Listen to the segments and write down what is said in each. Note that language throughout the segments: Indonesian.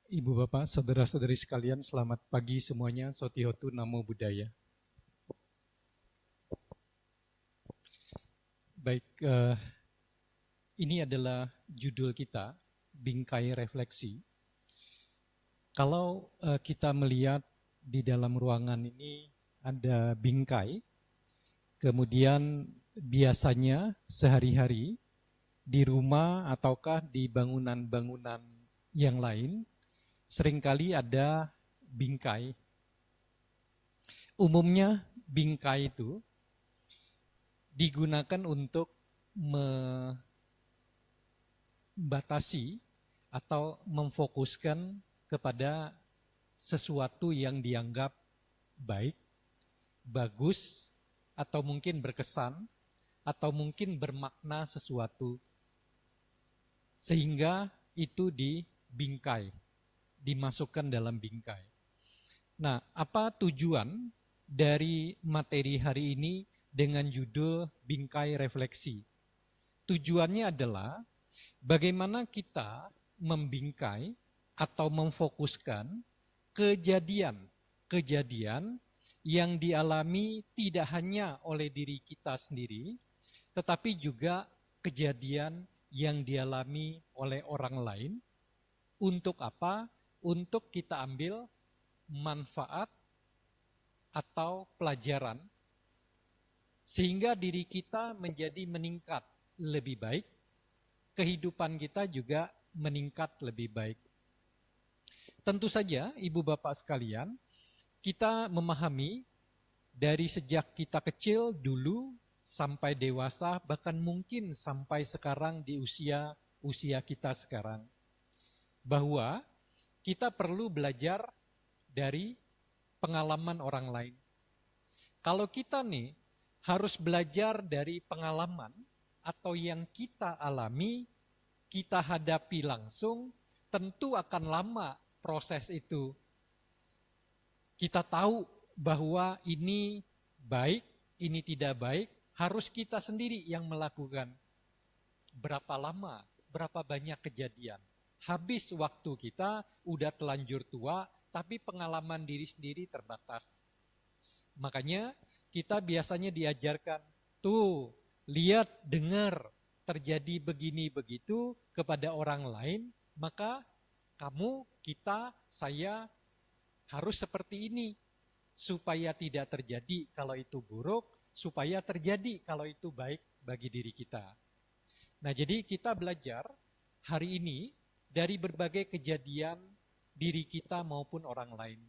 Ibu Bapak, saudara-saudari sekalian, selamat pagi semuanya. Sotihotu Namo Buddhaya. Baik, ini adalah judul kita, Bingkai Refleksi. Kalau kita melihat di dalam ruangan ini ada bingkai, kemudian biasanya sehari-hari di rumah ataukah di bangunan-bangunan yang lain, seringkali ada bingkai. Umumnya bingkai itu digunakan untuk membatasi atau memfokuskan kepada sesuatu yang dianggap baik, bagus, atau mungkin berkesan, atau mungkin bermakna sesuatu. Sehingga itu dibingkai, dimasukkan dalam bingkai. Nah, apa tujuan dari materi hari ini dengan judul Bingkai Refleksi? Tujuannya adalah bagaimana kita membingkai atau memfokuskan kejadian yang dialami tidak hanya oleh diri kita sendiri, tetapi juga kejadian yang dialami oleh orang lain. Untuk apa? Untuk kita ambil manfaat atau pelajaran sehingga diri kita menjadi meningkat lebih baik, kehidupan kita juga meningkat lebih baik. Tentu saja Ibu Bapak sekalian, kita memahami dari sejak kita kecil dulu sampai dewasa, bahkan mungkin sampai sekarang di usia kita sekarang, bahwa kita perlu belajar dari pengalaman orang lain. Kalau kita nih harus belajar dari pengalaman atau yang kita alami, kita hadapi langsung, tentu akan lama proses itu. Kita tahu bahwa ini baik, ini tidak baik, harus kita sendiri yang melakukan. Berapa lama, berapa banyak kejadian. Habis waktu kita, udah telanjur tua, tapi pengalaman diri sendiri terbatas. Makanya kita biasanya diajarkan, tuh, lihat, dengar, terjadi begini begitu kepada orang lain, maka kamu, kita, saya harus seperti ini. Supaya tidak terjadi kalau itu buruk, supaya terjadi kalau itu baik bagi diri kita. Nah, jadi kita belajar hari ini dari berbagai kejadian diri kita maupun orang lain.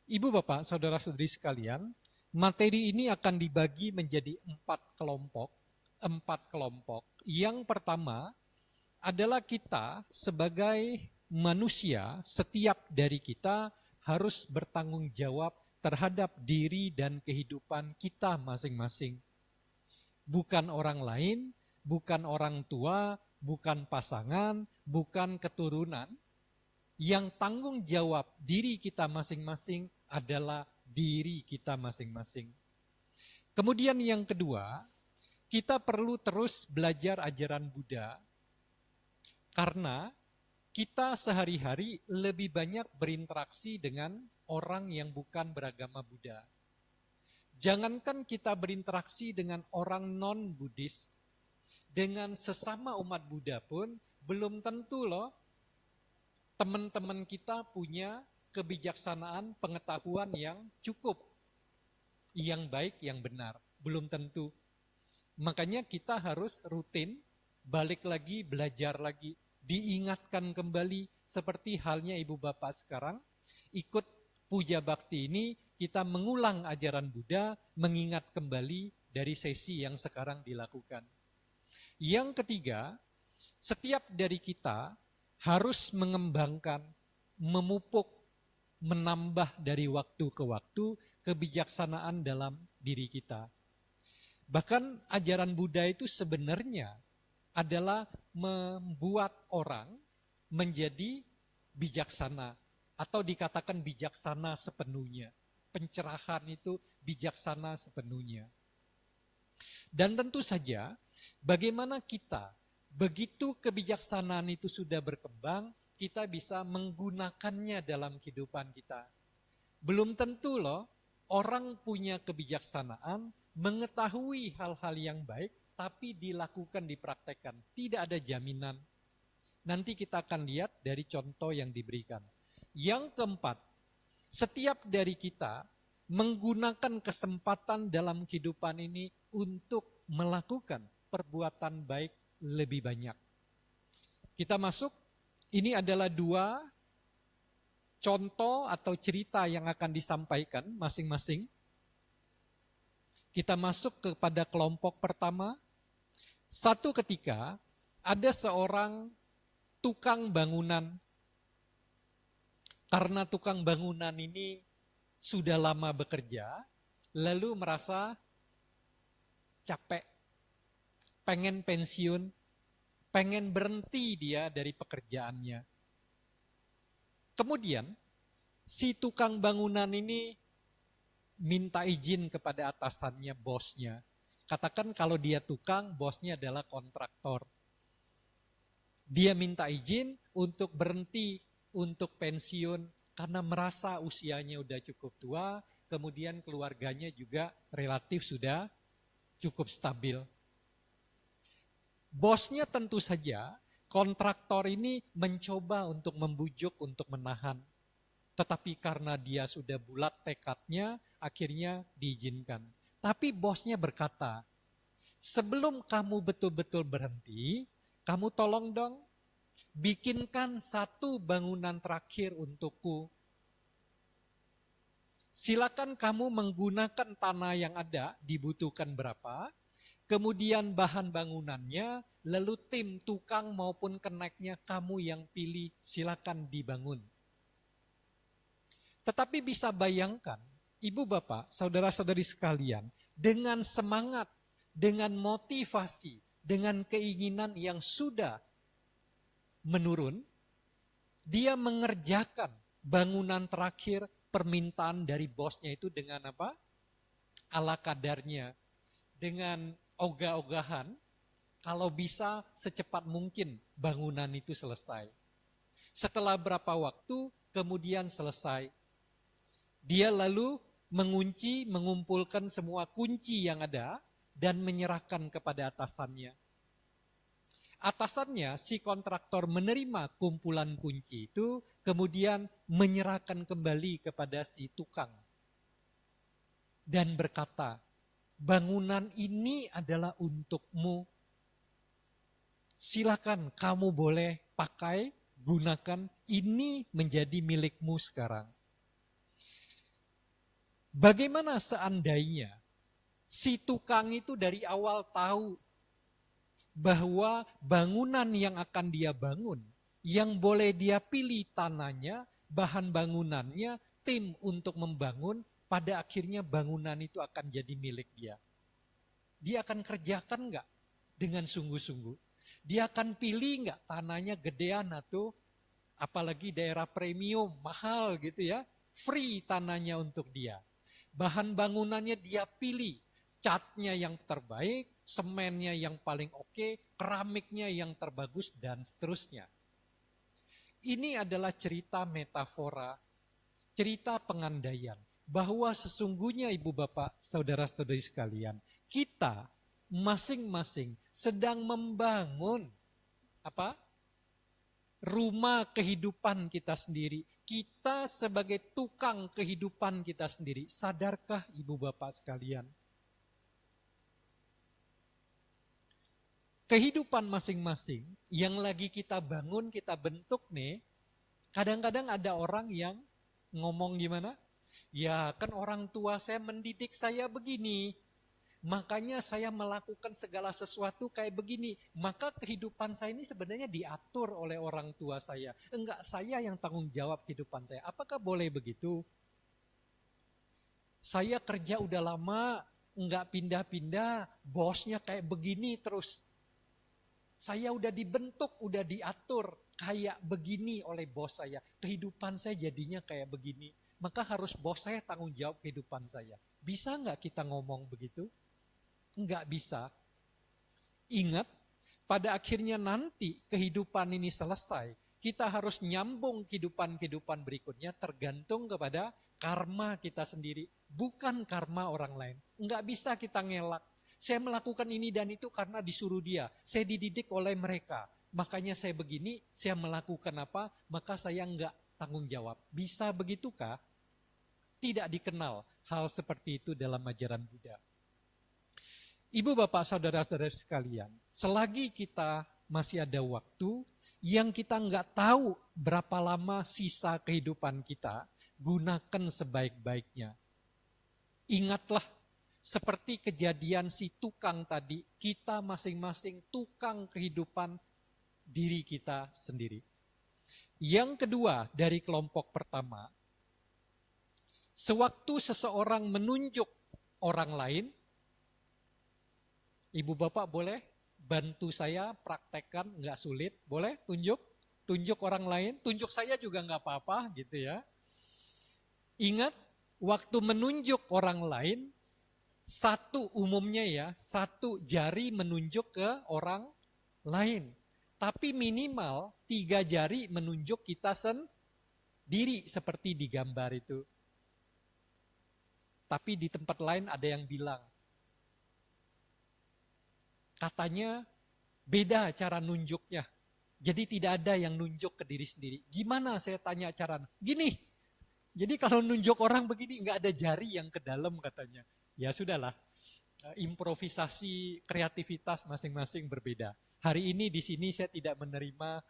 Ibu Bapak, saudara-saudari sekalian, materi ini akan dibagi menjadi 4 kelompok. 4 kelompok. Yang pertama adalah kita sebagai manusia, setiap dari kita harus bertanggung jawab terhadap diri dan kehidupan kita masing-masing. Bukan orang lain, bukan orang tua, bukan pasangan, bukan keturunan. Yang tanggung jawab diri kita masing-masing adalah diri kita masing-masing. Kemudian yang kedua, kita perlu terus belajar ajaran Buddha karena kita sehari-hari lebih banyak berinteraksi dengan orang yang bukan beragama Buddha. Jangankan kita berinteraksi dengan orang non-Buddhis, dengan sesama umat Buddha pun belum tentu loh teman-teman kita punya kebijaksanaan, pengetahuan yang cukup, yang baik, yang benar. Belum tentu. Makanya kita harus rutin balik lagi, belajar lagi, diingatkan kembali seperti halnya Ibu Bapak sekarang ikut puja bakti ini, kita mengulang ajaran Buddha, mengingat kembali dari sesi yang sekarang dilakukan. Yang ketiga, setiap dari kita harus mengembangkan, memupuk, menambah dari waktu ke waktu kebijaksanaan dalam diri kita. Bahkan ajaran Buddha itu sebenarnya adalah membuat orang menjadi bijaksana atau dikatakan bijaksana sepenuhnya. Pencerahan itu bijaksana sepenuhnya. Dan tentu saja bagaimana kita begitu kebijaksanaan itu sudah berkembang, kita bisa menggunakannya dalam kehidupan kita. Belum tentu loh, orang punya kebijaksanaan, mengetahui hal-hal yang baik, tapi dilakukan, dipraktekkan. Tidak ada jaminan. Nanti kita akan lihat dari contoh yang diberikan. Yang keempat, setiap dari kita menggunakan kesempatan dalam kehidupan ini untuk melakukan perbuatan baik lebih banyak. Kita masuk, ini adalah 2 contoh atau cerita yang akan disampaikan masing-masing. Kita masuk kepada kelompok pertama. Satu ketika ada seorang tukang bangunan. Karena tukang bangunan ini sudah lama bekerja, lalu merasa capek, pengen pensiun, pengen berhenti dia dari pekerjaannya. Kemudian si tukang bangunan ini minta izin kepada atasannya, bosnya. Katakan kalau dia tukang, bosnya adalah kontraktor. Dia minta izin untuk berhenti, untuk pensiun, karena merasa usianya udah cukup tua, kemudian keluarganya juga relatif sudah cukup stabil. Bosnya tentu saja, kontraktor ini mencoba untuk membujuk, untuk menahan. Tetapi karena dia sudah bulat tekadnya, akhirnya diizinkan. Tapi bosnya berkata, sebelum kamu betul-betul berhenti, kamu tolong dong, bikinkan 1 bangunan terakhir untukku. Silakan kamu menggunakan tanah yang ada, dibutuhkan berapa, kemudian bahan bangunannya, lalu tim tukang maupun keneknya kamu yang pilih, silakan dibangun. Tetapi bisa bayangkan, ibu bapak, saudara-saudari sekalian, dengan semangat, dengan motivasi, dengan keinginan yang sudah menurun, dia mengerjakan bangunan terakhir permintaan dari bosnya itu dengan apa? Ala kadarnya, dengan ogah-ogahan, kalau bisa secepat mungkin bangunan itu selesai. Setelah berapa waktu, kemudian selesai. Dia lalu mengunci, mengumpulkan semua kunci yang ada, dan menyerahkan kepada atasannya. Atasannya, si kontraktor menerima kumpulan kunci itu, kemudian menyerahkan kembali kepada si tukang. Dan berkata, bangunan ini adalah untukmu. Silakan kamu boleh pakai, gunakan, ini menjadi milikmu sekarang. Bagaimana seandainya si tukang itu dari awal tahu bahwa bangunan yang akan dia bangun, yang boleh dia pilih tanahnya, bahan bangunannya, tim untuk membangun, pada akhirnya bangunan itu akan jadi milik dia. Dia akan kerjakan enggak dengan sungguh-sungguh? Dia akan pilih enggak tanahnya gedean atau apalagi daerah premium, mahal gitu ya, free tanahnya untuk dia. Bahan bangunannya dia pilih, catnya yang terbaik, semennya yang paling oke, keramiknya yang terbagus, dan seterusnya. Ini adalah cerita metafora, cerita pengandaian, bahwa sesungguhnya ibu bapak, saudara-saudari sekalian, kita masing-masing sedang membangun apa? Rumah kehidupan kita sendiri. Kita sebagai tukang kehidupan kita sendiri. Sadarkah ibu bapak sekalian? Kehidupan masing-masing yang lagi kita bangun, kita bentuk nih, kadang-kadang ada orang yang ngomong gimana? Ya kan orang tua saya mendidik saya begini, makanya saya melakukan segala sesuatu kayak begini. Maka kehidupan saya ini sebenarnya diatur oleh orang tua saya. Enggak saya yang tanggung jawab kehidupan saya. Apakah boleh begitu? Saya kerja udah lama, enggak pindah-pindah, bosnya kayak begini terus. Saya udah dibentuk, udah diatur kayak begini oleh bos saya. Kehidupan saya jadinya kayak begini. Maka harus bos saya tanggung jawab kehidupan saya. Bisa nggak kita ngomong begitu? Nggak bisa. Ingat, pada akhirnya nanti kehidupan ini selesai. kita harus nyambung kehidupan-kehidupan berikutnya tergantung kepada karma kita sendiri, bukan karma orang lain. Enggak bisa kita ngelak. Saya melakukan ini dan itu karena disuruh dia. Saya dididik oleh mereka. Makanya saya begini, saya melakukan apa, maka saya enggak tanggung jawab. Bisa begitukah? Tidak dikenal hal seperti itu dalam ajaran Buddha. Ibu, bapak, saudara-saudara sekalian, selagi kita masih ada waktu yang kita enggak tahu berapa lama sisa kehidupan kita, gunakan sebaik-baiknya. Ingatlah, seperti kejadian si tukang tadi, kita masing-masing tukang kehidupan diri kita sendiri. Yang kedua dari kelompok pertama, sewaktu seseorang menunjuk orang lain, ibu bapak boleh bantu saya praktekkan, nggak sulit, boleh tunjuk orang lain, tunjuk saya juga nggak apa-apa gitu ya. Ingat, waktu menunjuk orang lain, umumnya ya, satu jari menunjuk ke orang lain. Tapi minimal 3 jari menunjuk kita sendiri seperti di gambar itu. Tapi di tempat lain ada yang bilang, katanya beda cara nunjuknya. Jadi tidak ada yang nunjuk ke diri sendiri. Gimana saya tanya cara? Gini. Jadi kalau nunjuk orang begini nggak ada jari yang ke dalam katanya. Ya sudahlah, improvisasi kreativitas masing-masing berbeda. Hari ini di sini saya tidak menerima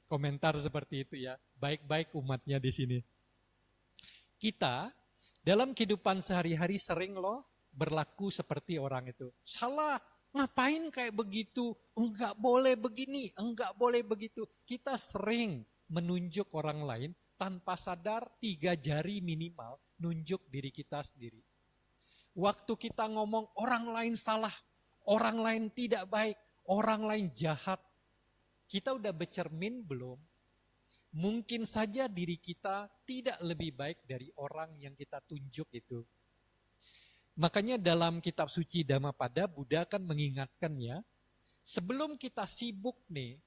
komentar seperti itu ya. Baik-baik umatnya di sini. Kita dalam kehidupan sehari-hari sering loh berlaku seperti orang itu. Salah, ngapain kayak begitu? Enggak boleh begini, enggak boleh begitu. Kita sering menunjuk orang lain tanpa sadar 3 jari minimal nunjuk diri kita sendiri. Waktu kita ngomong orang lain salah, orang lain tidak baik, orang lain jahat, kita udah bercermin belum? Mungkin saja diri kita tidak lebih baik dari orang yang kita tunjuk itu. Makanya dalam kitab suci Dhammapada, Buddha kan mengingatkan ya, sebelum kita sibuk nih,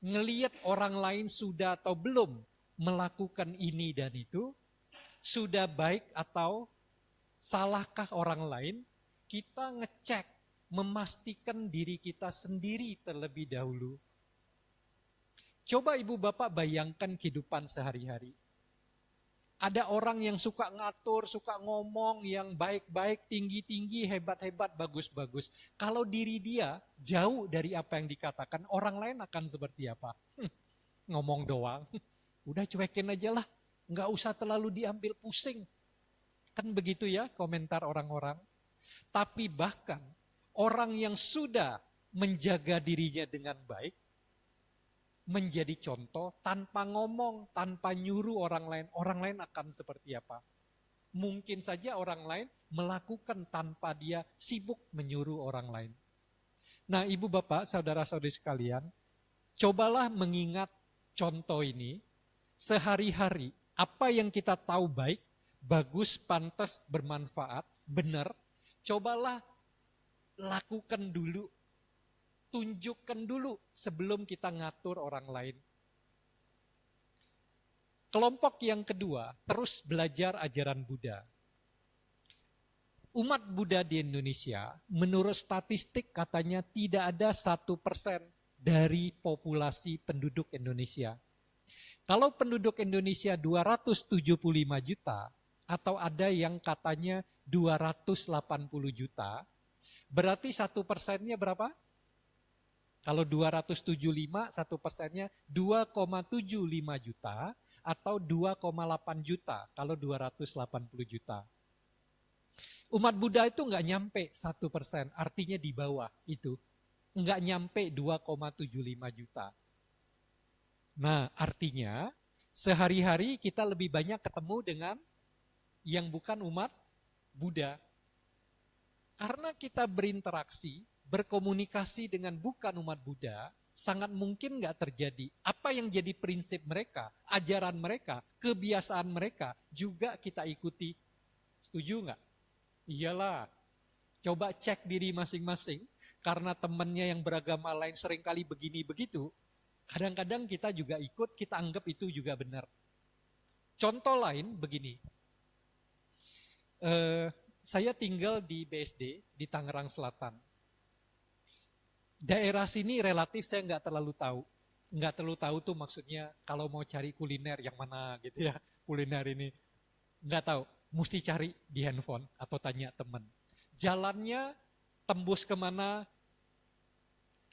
ngelihat orang lain sudah atau belum melakukan ini dan itu, sudah baik atau salahkah orang lain, kita ngecek, memastikan diri kita sendiri terlebih dahulu. Coba ibu bapak bayangkan kehidupan sehari-hari. Ada orang yang suka ngatur, suka ngomong yang baik-baik, tinggi-tinggi, hebat-hebat, bagus-bagus. Kalau diri dia jauh dari apa yang dikatakan, orang lain akan seperti apa? Ngomong doang, udah cuekin aja lah, nggak usah terlalu diambil pusing. Kan begitu ya komentar orang-orang. Tapi bahkan orang yang sudah menjaga dirinya dengan baik, menjadi contoh tanpa ngomong, tanpa nyuruh orang lain akan seperti apa? Mungkin saja orang lain melakukan tanpa dia sibuk menyuruh orang lain. Nah, ibu bapak, saudara-saudari sekalian, cobalah mengingat contoh ini sehari-hari. Apa yang kita tahu baik, bagus, pantas, bermanfaat, benar, cobalah lakukan dulu. Tunjukkan dulu sebelum kita ngatur orang lain. Kelompok yang kedua, terus belajar ajaran Buddha. Umat Buddha di Indonesia, menurut statistik katanya tidak ada 1% dari populasi penduduk Indonesia. Kalau penduduk Indonesia 275 juta, atau ada yang katanya 280 juta, berarti 1%-nya berapa? Kalau 275, 1%-nya 2,75 juta atau 2,8 juta kalau 280 juta. Umat Buddha itu nggak nyampe 1%, artinya di bawah itu. Nggak nyampe 2,75 juta. Nah, artinya sehari-hari kita lebih banyak ketemu dengan yang bukan umat Buddha. Karena kita berinteraksi, berkomunikasi dengan bukan umat Buddha, sangat mungkin nggak terjadi. Apa yang jadi prinsip mereka, ajaran mereka, kebiasaan mereka, juga kita ikuti. Setuju nggak? Iyalah. Coba cek diri masing-masing, karena temannya yang beragama lain seringkali begini begitu. Kadang-kadang kita juga ikut, kita anggap itu juga benar. Contoh lain begini, saya tinggal di BSD, di Tangerang Selatan. Daerah sini relatif saya nggak terlalu tahu. Nggak terlalu tahu tuh maksudnya kalau mau cari kuliner yang mana gitu ya. Kuliner ini nggak tahu, mesti cari di handphone atau tanya teman. Jalannya tembus kemana,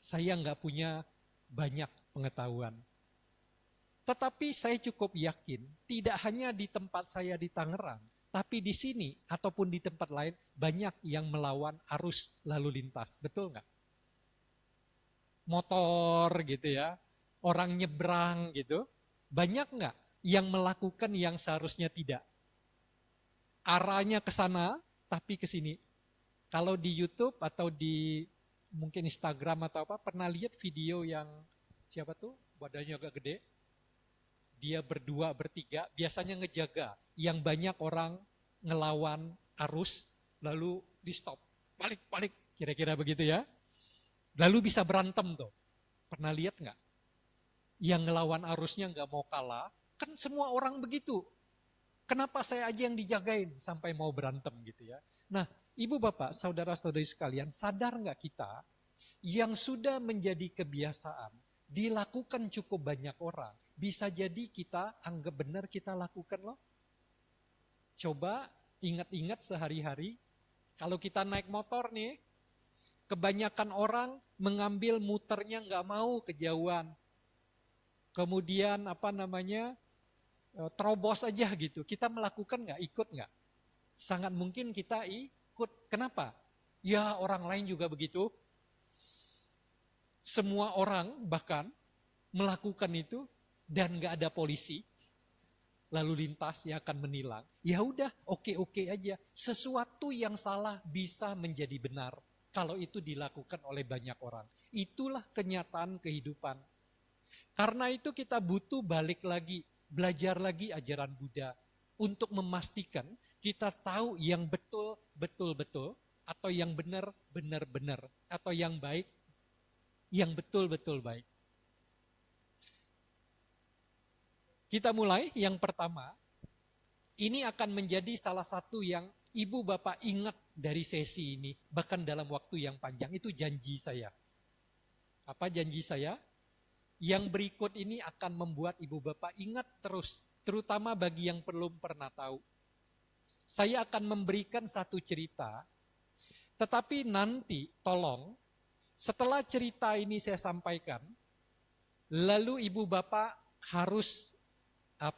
saya nggak punya banyak pengetahuan. Tetapi saya cukup yakin, tidak hanya di tempat saya di Tangerang, tapi di sini ataupun di tempat lain banyak yang melawan arus lalu lintas. Betul nggak? Motor gitu ya, orang nyebrang gitu. Banyak nggak yang melakukan yang seharusnya tidak? Arahnya ke sana, tapi ke sini. Kalau di YouTube atau di mungkin Instagram atau apa, pernah lihat video yang siapa tuh, badannya agak gede, dia berdua, bertiga, biasanya ngejaga. Yang banyak orang ngelawan arus, lalu di stop. Balik, kira-kira begitu ya. Lalu bisa berantem tuh. Pernah lihat nggak? Yang ngelawan arusnya nggak mau kalah, kan semua orang begitu. Kenapa saya aja yang dijagain sampai mau berantem gitu ya. Nah, ibu bapak, saudara-saudari sekalian, sadar nggak kita yang sudah menjadi kebiasaan, dilakukan cukup banyak orang, bisa jadi kita anggap benar kita lakukan loh. Coba ingat-ingat sehari-hari, kalau kita naik motor nih, kebanyakan orang mengambil muternya nggak mau kejauhan. Kemudian terobos aja gitu. Kita melakukan nggak, ikut nggak? Sangat mungkin kita ikut. Kenapa? Ya orang lain juga begitu. Semua orang bahkan melakukan itu dan nggak ada polisi lalu lintas yang akan menilang. Ya udah, oke aja. Sesuatu yang salah bisa menjadi benar kalau itu dilakukan oleh banyak orang. Itulah kenyataan kehidupan. Karena itu kita butuh balik lagi, belajar lagi ajaran Buddha untuk memastikan kita tahu yang betul, atau yang benar, atau yang baik, yang betul baik. Kita mulai yang pertama, ini akan menjadi salah satu yang ibu bapak ingat dari sesi ini, bahkan dalam waktu yang panjang, itu janji saya. Apa janji saya? Yang berikut ini akan membuat ibu bapak ingat terus, terutama bagi yang belum pernah tahu. Saya akan memberikan satu cerita, tetapi nanti tolong setelah cerita ini saya sampaikan, lalu ibu bapak harus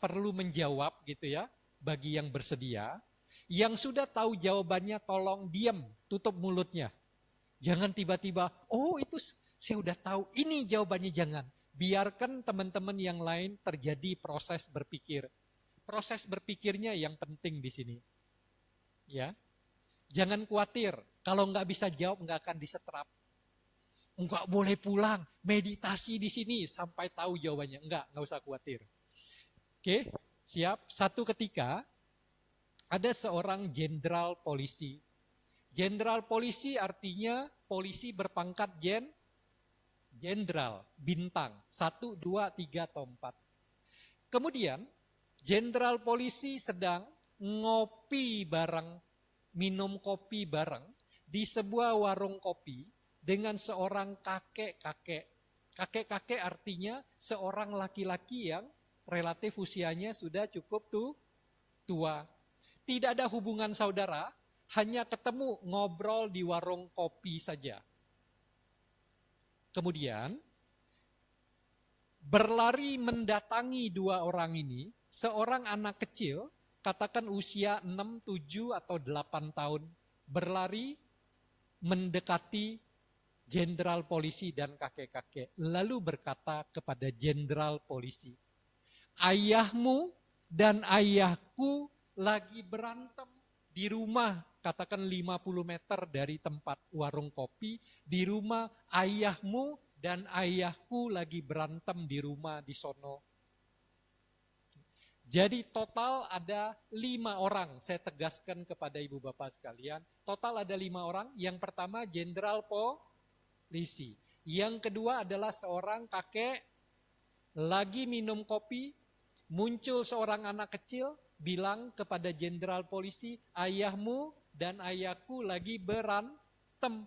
perlu menjawab gitu ya, bagi yang bersedia. Yang sudah tahu jawabannya tolong diam, tutup mulutnya. Jangan tiba-tiba, oh itu saya udah tahu, ini jawabannya, jangan. Biarkan teman-teman yang lain terjadi proses berpikir. Proses berpikirnya yang penting di sini. Ya, jangan khawatir, kalau nggak bisa jawab nggak akan disetrap. Nggak boleh pulang, meditasi di sini sampai tahu jawabannya. Nggak usah khawatir. Oke, siap. Satu ketika ada seorang jenderal polisi. Jenderal polisi artinya polisi berpangkat jenderal, bintang, 1, 2, 3, atau 4. Kemudian, jenderal polisi sedang ngopi bareng, minum kopi bareng, di sebuah warung kopi dengan seorang kakek-kakek. Kakek-kakek artinya seorang laki-laki yang relatif usianya sudah cukup tua. Tidak ada hubungan saudara, hanya ketemu ngobrol di warung kopi saja. Kemudian berlari mendatangi dua orang ini, seorang anak kecil, katakan usia 6, 7, atau 8 tahun, berlari mendekati jenderal polisi dan kakek-kakek, lalu berkata kepada jenderal polisi, ayahmu dan ayahku lagi berantem di rumah, katakan 50 meter dari tempat warung kopi, di rumah ayahmu dan ayahku lagi berantem di rumah di sono. Jadi total ada 5 orang, saya tegaskan kepada ibu bapak sekalian, total ada 5 orang. Yang pertama jenderal polisi, yang kedua adalah seorang kakek lagi minum kopi, muncul seorang anak kecil, bilang kepada jenderal polisi, ayahmu dan ayahku lagi berantem,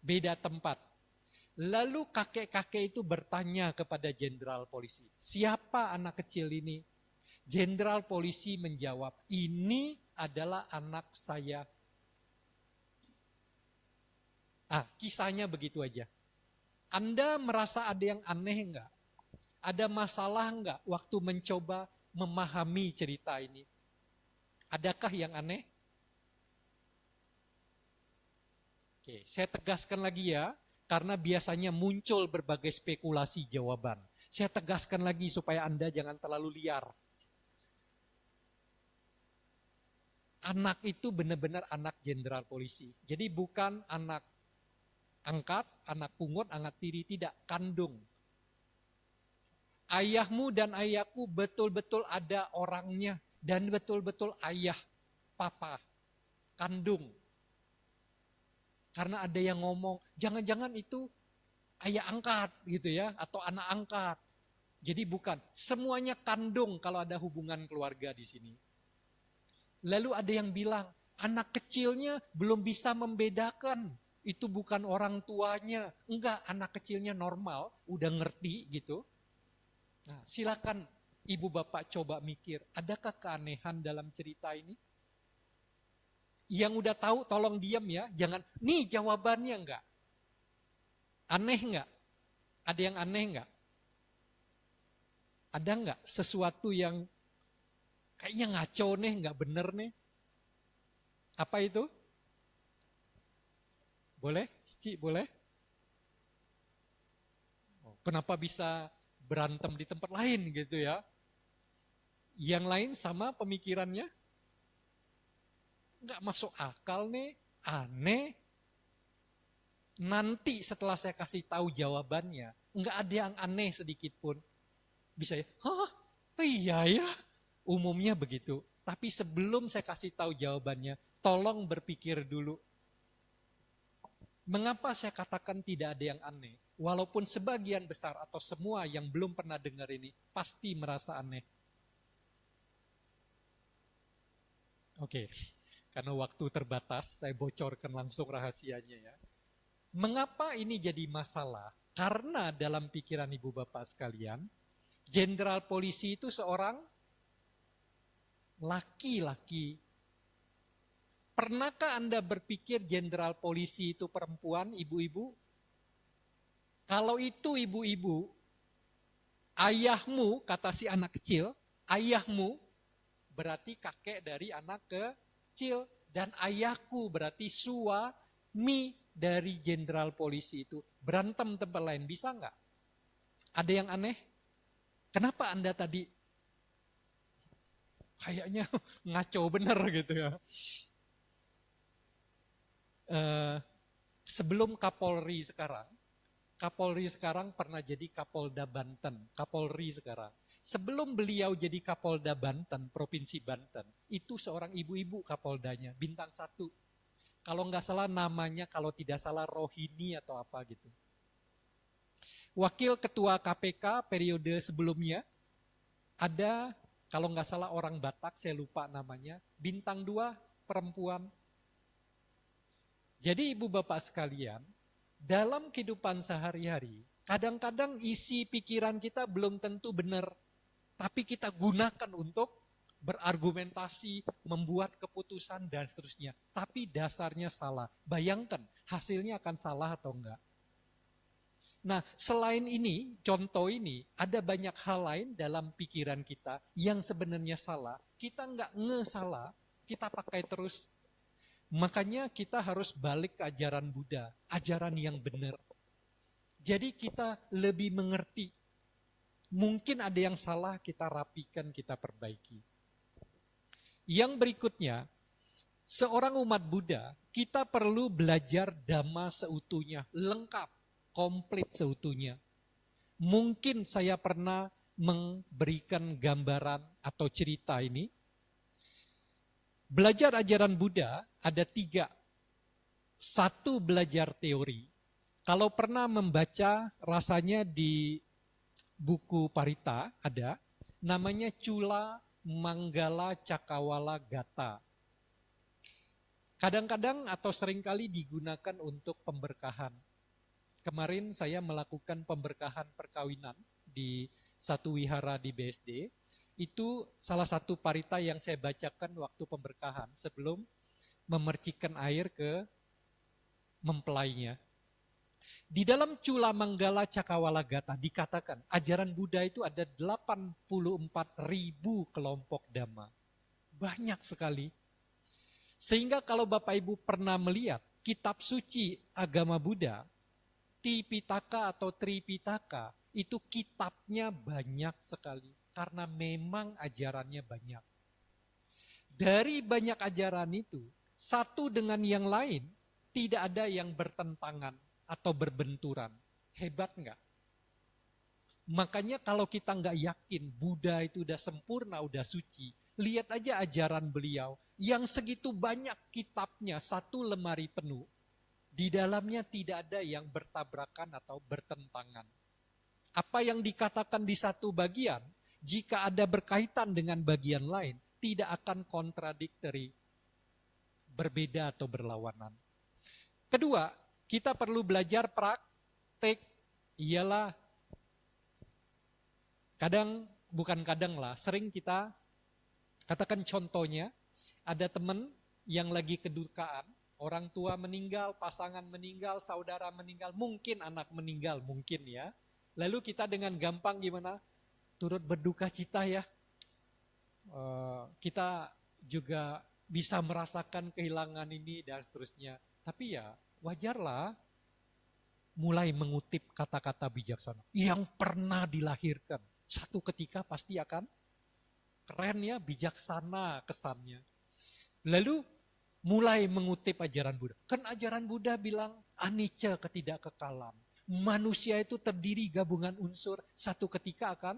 beda tempat. Lalu kakek-kakek itu bertanya kepada jenderal polisi, siapa anak kecil ini? Jenderal polisi menjawab, ini adalah anak saya. Kisahnya begitu aja. Anda merasa ada yang aneh enggak? Ada masalah enggak waktu mencoba memahami cerita ini? Adakah yang aneh? Oke, saya tegaskan lagi ya, karena biasanya muncul berbagai spekulasi jawaban. Saya tegaskan lagi supaya Anda jangan terlalu liar. Anak itu benar-benar anak jenderal polisi. Jadi bukan anak angkat, anak pungut, anak tiri, tidak, kandung. Ayahmu dan ayahku betul-betul ada orangnya dan betul-betul ayah, papa, kandung. Karena ada yang ngomong, jangan-jangan itu ayah angkat gitu ya, atau anak angkat. Jadi bukan, semuanya kandung kalau ada hubungan keluarga di sini. Lalu ada yang bilang, anak kecilnya belum bisa membedakan, itu bukan orang tuanya. Enggak, anak kecilnya normal, udah ngerti gitu. Nah, silakan ibu bapak coba mikir, adakah keanehan dalam cerita ini? Yang udah tahu tolong diam ya, jangan, nih jawabannya enggak. Aneh enggak? Ada yang aneh enggak? Ada enggak sesuatu yang kayaknya ngaco nih, enggak bener nih? Apa itu? Boleh? Cici, boleh? Kenapa bisa berantem di tempat lain gitu ya? Yang lain sama pemikirannya? Enggak masuk akal nih, aneh. Nanti setelah saya kasih tahu jawabannya, enggak ada yang aneh sedikit pun. Bisa ya, iya ya, umumnya begitu. Tapi sebelum saya kasih tahu jawabannya, tolong berpikir dulu. Mengapa saya katakan tidak ada yang aneh? Walaupun sebagian besar atau semua yang belum pernah dengar ini pasti merasa aneh. Oke, karena waktu terbatas, saya bocorkan langsung rahasianya ya. Mengapa ini jadi masalah? Karena dalam pikiran ibu bapak sekalian, jenderal polisi itu seorang laki-laki. Pernahkah Anda berpikir jenderal polisi itu perempuan, ibu-ibu? Kalau itu ibu-ibu, ayahmu, kata si anak kecil, ayahmu berarti kakek dari anak kecil. Dan ayahku berarti suami dari jenderal polisi itu. Berantem tempat lain, bisa nggak? Ada yang aneh? Kenapa Anda tadi kayaknya ngaco bener gitu ya? Sebelum Kapolri sekarang pernah jadi Kapolda Banten, Kapolri sekarang. Sebelum beliau jadi Kapolda Banten, Provinsi Banten, itu seorang ibu-ibu Kapoldanya, bintang 1. Kalau nggak salah namanya, kalau tidak salah Rohini atau apa gitu. Wakil Ketua KPK periode sebelumnya, ada kalau nggak salah orang Batak, saya lupa namanya, bintang 2, perempuan. Jadi ibu bapak sekalian, dalam kehidupan sehari-hari, kadang-kadang isi pikiran kita belum tentu benar, tapi kita gunakan untuk berargumentasi, membuat keputusan dan seterusnya. Tapi dasarnya salah. Bayangkan hasilnya akan salah atau enggak. Nah, selain ini, contoh ini, ada banyak hal lain dalam pikiran kita yang sebenarnya salah. Kita enggak salah, kita pakai terus. Makanya kita harus balik ke ajaran Buddha, ajaran yang benar. Jadi kita lebih mengerti. Mungkin ada yang salah, kita rapikan, kita perbaiki. Yang berikutnya, seorang umat Buddha, kita perlu belajar Dhamma seutuhnya, lengkap, komplit seutuhnya. Mungkin saya pernah memberikan gambaran atau cerita ini. Belajar ajaran Buddha ada 3. 1, belajar teori. Kalau pernah membaca rasanya di buku Parita ada, namanya Cula Manggala Cakawala Gata. Kadang-kadang atau seringkali digunakan untuk pemberkahan. Kemarin saya melakukan pemberkahan perkawinan di satu wihara di BSD. Itu salah satu parita yang saya bacakan waktu pemberkahan sebelum memercikan air ke mempelainya. Di dalam Cula Manggala Cakawala Gata dikatakan ajaran Buddha itu ada 84.000 kelompok dhamma. Banyak sekali. Sehingga kalau Bapak Ibu pernah melihat kitab suci agama Buddha, Tipitaka atau Tripitaka, itu kitabnya banyak sekali. Karena memang ajarannya banyak. Dari banyak ajaran itu, satu dengan yang lain, tidak ada yang bertentangan atau berbenturan. Hebat nggak? Makanya kalau kita nggak yakin Buddha itu udah sempurna, udah suci, lihat aja ajaran beliau yang segitu banyak kitabnya, satu lemari penuh. Di dalamnya tidak ada yang bertabrakan atau bertentangan. Apa yang dikatakan di satu bagian, jika ada berkaitan dengan bagian lain, tidak akan kontradiktori, berbeda atau berlawanan. Kedua, kita perlu belajar praktek. Ialah sering kita katakan contohnya, ada teman yang lagi kedukaan, orang tua meninggal, pasangan meninggal, saudara meninggal, mungkin anak meninggal, mungkin ya. Lalu kita dengan gampang gimana? Turut berduka cita ya. Kita juga bisa merasakan kehilangan ini dan seterusnya. Tapi ya wajarlah mulai mengutip kata-kata bijaksana yang pernah dilahirkan. Satu ketika pasti akan keren ya, bijaksana kesannya. Lalu mulai mengutip ajaran Buddha. Kan ajaran Buddha bilang anicca, ketidakkekalan. Manusia itu terdiri gabungan unsur, satu ketika akan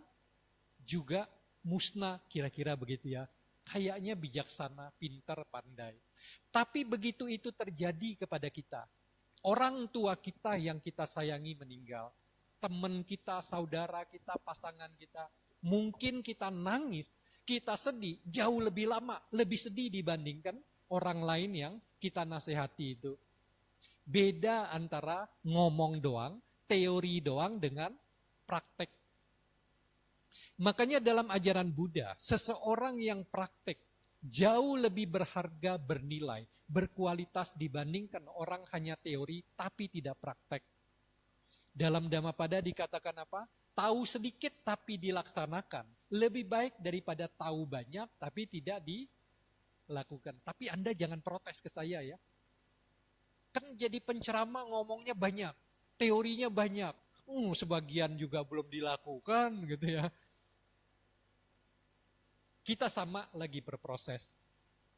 juga musnah, kira-kira begitu ya. Kayaknya bijaksana, pintar, pandai. Tapi begitu itu terjadi kepada kita, orang tua kita yang kita sayangi meninggal, teman kita, saudara kita, pasangan kita, mungkin kita nangis, kita sedih, jauh lebih lama, lebih sedih dibandingkan orang lain yang kita nasihati itu. Beda antara ngomong doang, teori doang dengan praktek. Makanya dalam ajaran Buddha, seseorang yang praktek jauh lebih berharga, bernilai, berkualitas dibandingkan orang hanya teori tapi tidak praktek. Dalam Dhammapada dikatakan apa? Tahu sedikit tapi dilaksanakan. Lebih baik daripada tahu banyak tapi tidak dilakukan. Tapi Anda jangan protes ke saya ya. Kan jadi penceramah ngomongnya banyak, teorinya banyak. Sebagian juga belum dilakukan gitu ya. Kita sama lagi berproses.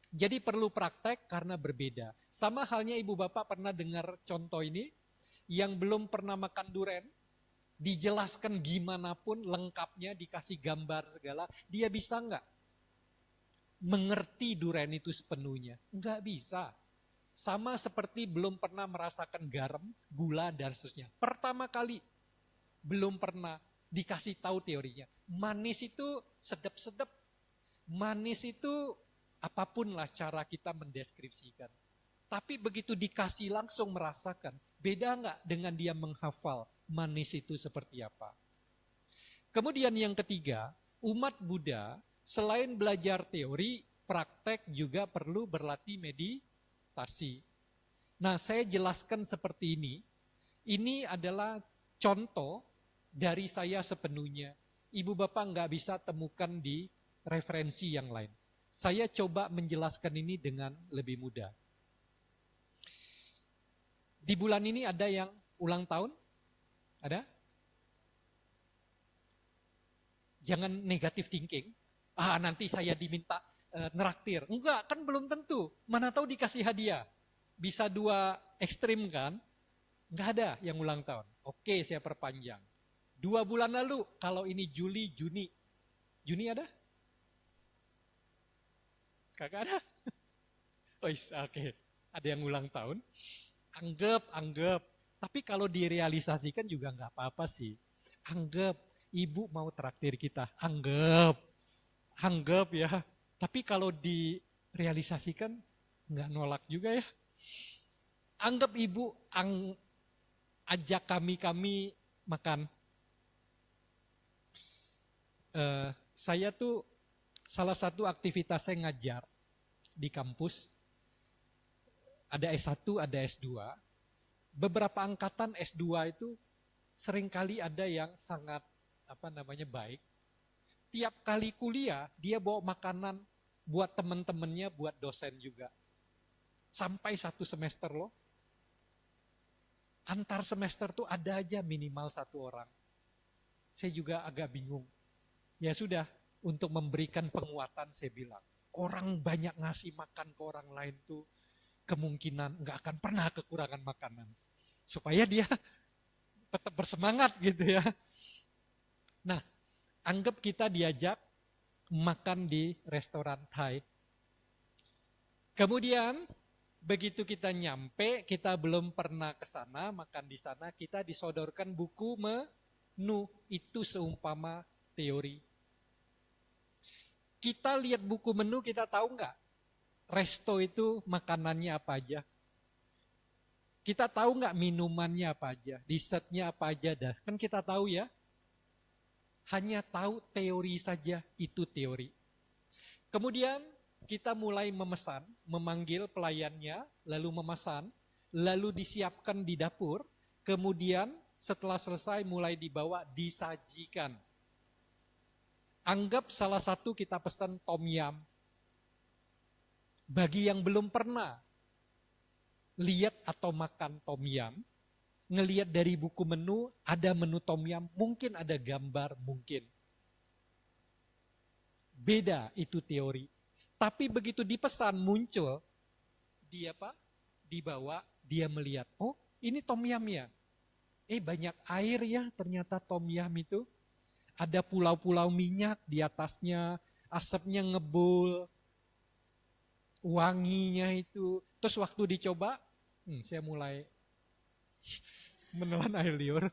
Jadi perlu praktek karena berbeda. Sama halnya ibu bapak pernah dengar contoh ini, yang belum pernah makan duren, dijelaskan gimana pun lengkapnya, dikasih gambar segala, dia bisa nggak mengerti duren itu sepenuhnya? Nggak bisa. Sama seperti belum pernah merasakan garam, gula, dan seterusnya. Pertama kali belum pernah dikasih tahu teorinya. Manis itu sedap-sedap. Manis itu apapun lah cara kita mendeskripsikan. Tapi begitu dikasih langsung merasakan, beda nggak dengan dia menghafal manis itu seperti apa. Kemudian yang ketiga, umat Buddha selain belajar teori, praktek juga perlu berlatih meditasi. Nah, saya jelaskan seperti ini. Ini adalah contoh dari saya sepenuhnya. Ibu bapak nggak bisa temukan di referensi yang lain. Saya coba menjelaskan ini dengan lebih mudah. Di bulan ini ada yang ulang tahun? Ada? Jangan negatif thinking. Nanti saya diminta neraktir. Enggak, kan belum tentu. Mana tahu dikasih hadiah. Bisa dua ekstrim kan? Enggak ada yang ulang tahun. Oke, saya perpanjang. 2 bulan lalu, kalau ini Juli, Juni. Juni ada? Kagak ada? Oke. Ada yang ulang tahun? Anggap. Tapi kalau direalisasikan juga nggak apa-apa sih. Anggap. ibu mau traktir kita. Anggap ya. Tapi kalau direalisasikan nggak nolak juga ya. Anggap ibu ajak kami makan. Saya tuh salah satu aktivitas saya ngajar di kampus. Ada S1, ada S2. Beberapa angkatan S2 itu seringkali ada yang sangat baik. Tiap kali kuliah dia bawa makanan buat teman-temannya, buat dosen juga. Sampai 1 semester loh. Antar semester tuh ada aja minimal 1 orang. Saya juga agak bingung. Ya sudah, untuk memberikan penguatan saya bilang, orang banyak ngasih makan ke orang lain tuh kemungkinan nggak akan pernah kekurangan makanan. Supaya dia tetap bersemangat gitu ya. Nah, anggap kita diajak makan di restoran Thai. Kemudian begitu kita nyampe, kita belum pernah ke sana, makan di sana, kita disodorkan buku menu. Itu seumpama teori. Kita lihat buku menu, kita tahu nggak resto itu makanannya apa aja? Kita tahu nggak minumannya apa aja? Dessertnya apa aja dah? Kan kita tahu ya. Hanya tahu teori saja, itu teori. Kemudian kita mulai memesan, memanggil pelayannya, lalu memesan, lalu disiapkan di dapur, kemudian setelah selesai mulai dibawa, disajikan. Anggap salah satu kita pesan tom yum. Bagi yang belum pernah lihat atau makan tom yum, ngelihat dari buku menu, ada menu tom yum, mungkin ada gambar, mungkin. Beda, itu teori. Tapi begitu dipesan muncul, dibawa, dia melihat, oh ini tom yum ya. Banyak air ya ternyata tom yum itu. Ada pulau-pulau minyak di atasnya, asapnya ngebul, wanginya itu. Terus waktu dicoba, saya mulai menelan air liur.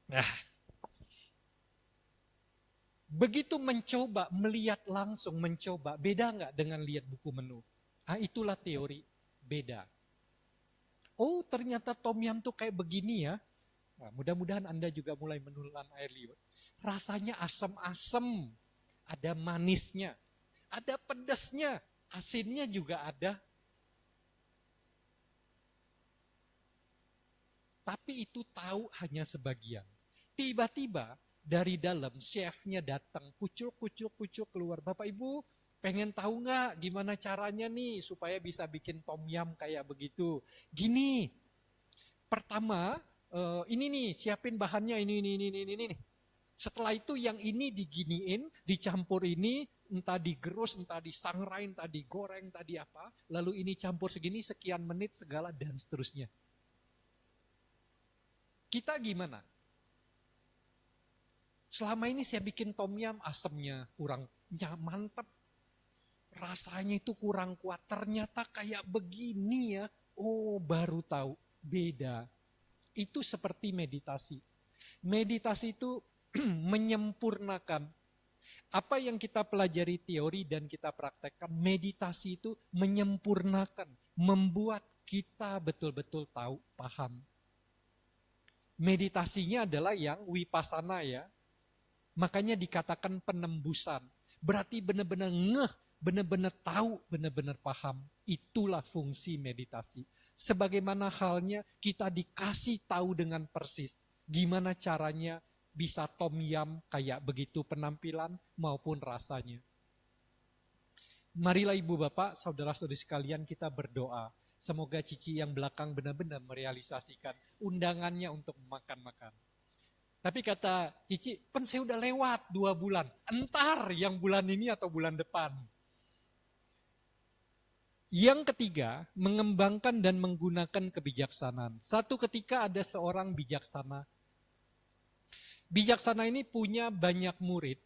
Nah, begitu mencoba, melihat langsung mencoba, beda nggak dengan lihat buku menu? Itulah teori, beda. Oh ternyata tom yum tuh kayak begini ya. Nah, mudah-mudahan Anda juga mulai menelan air liur. Rasanya asam-asam, ada manisnya, ada pedasnya, asinnya juga ada. Tapi itu tahu hanya sebagian. Tiba-tiba dari dalam chefnya datang, kucuk keluar. Bapak Ibu pengen tahu nggak gimana caranya nih supaya bisa bikin tom yum kayak begitu? Gini, pertama ini nih siapin bahannya ini. Setelah itu yang ini diginiin, dicampur ini, entah digerus, entah disangrai, entah digoreng, entah di apa. Lalu ini campur segini, sekian menit, segala dan seterusnya. Kita gimana? Selama ini saya bikin tom yum, asamnya kurang mantap. Rasanya itu kurang kuat. Ternyata kayak begini ya. Oh baru tahu, beda. Itu seperti meditasi. Meditasi itu menyempurnakan. Apa yang kita pelajari teori dan kita praktekkan, meditasi itu menyempurnakan, membuat kita betul-betul tahu, paham. Meditasinya adalah yang vipassana ya. Makanya dikatakan penembusan. Berarti benar-benar ngeh, benar-benar tahu, benar-benar paham. Itulah fungsi meditasi. Sebagaimana halnya kita dikasih tahu dengan persis gimana caranya bisa tom yum kayak begitu penampilan maupun rasanya. Marilah Ibu Bapak, saudara-saudari sekalian kita berdoa. Semoga Cici yang belakang benar-benar merealisasikan undangannya untuk makan-makan. Tapi kata Cici, kan saya udah lewat 2 bulan. Entar yang bulan ini atau bulan depan. Yang ketiga, mengembangkan dan menggunakan kebijaksanaan. Satu ketika ada seorang bijaksana. Bijaksana ini punya banyak murid.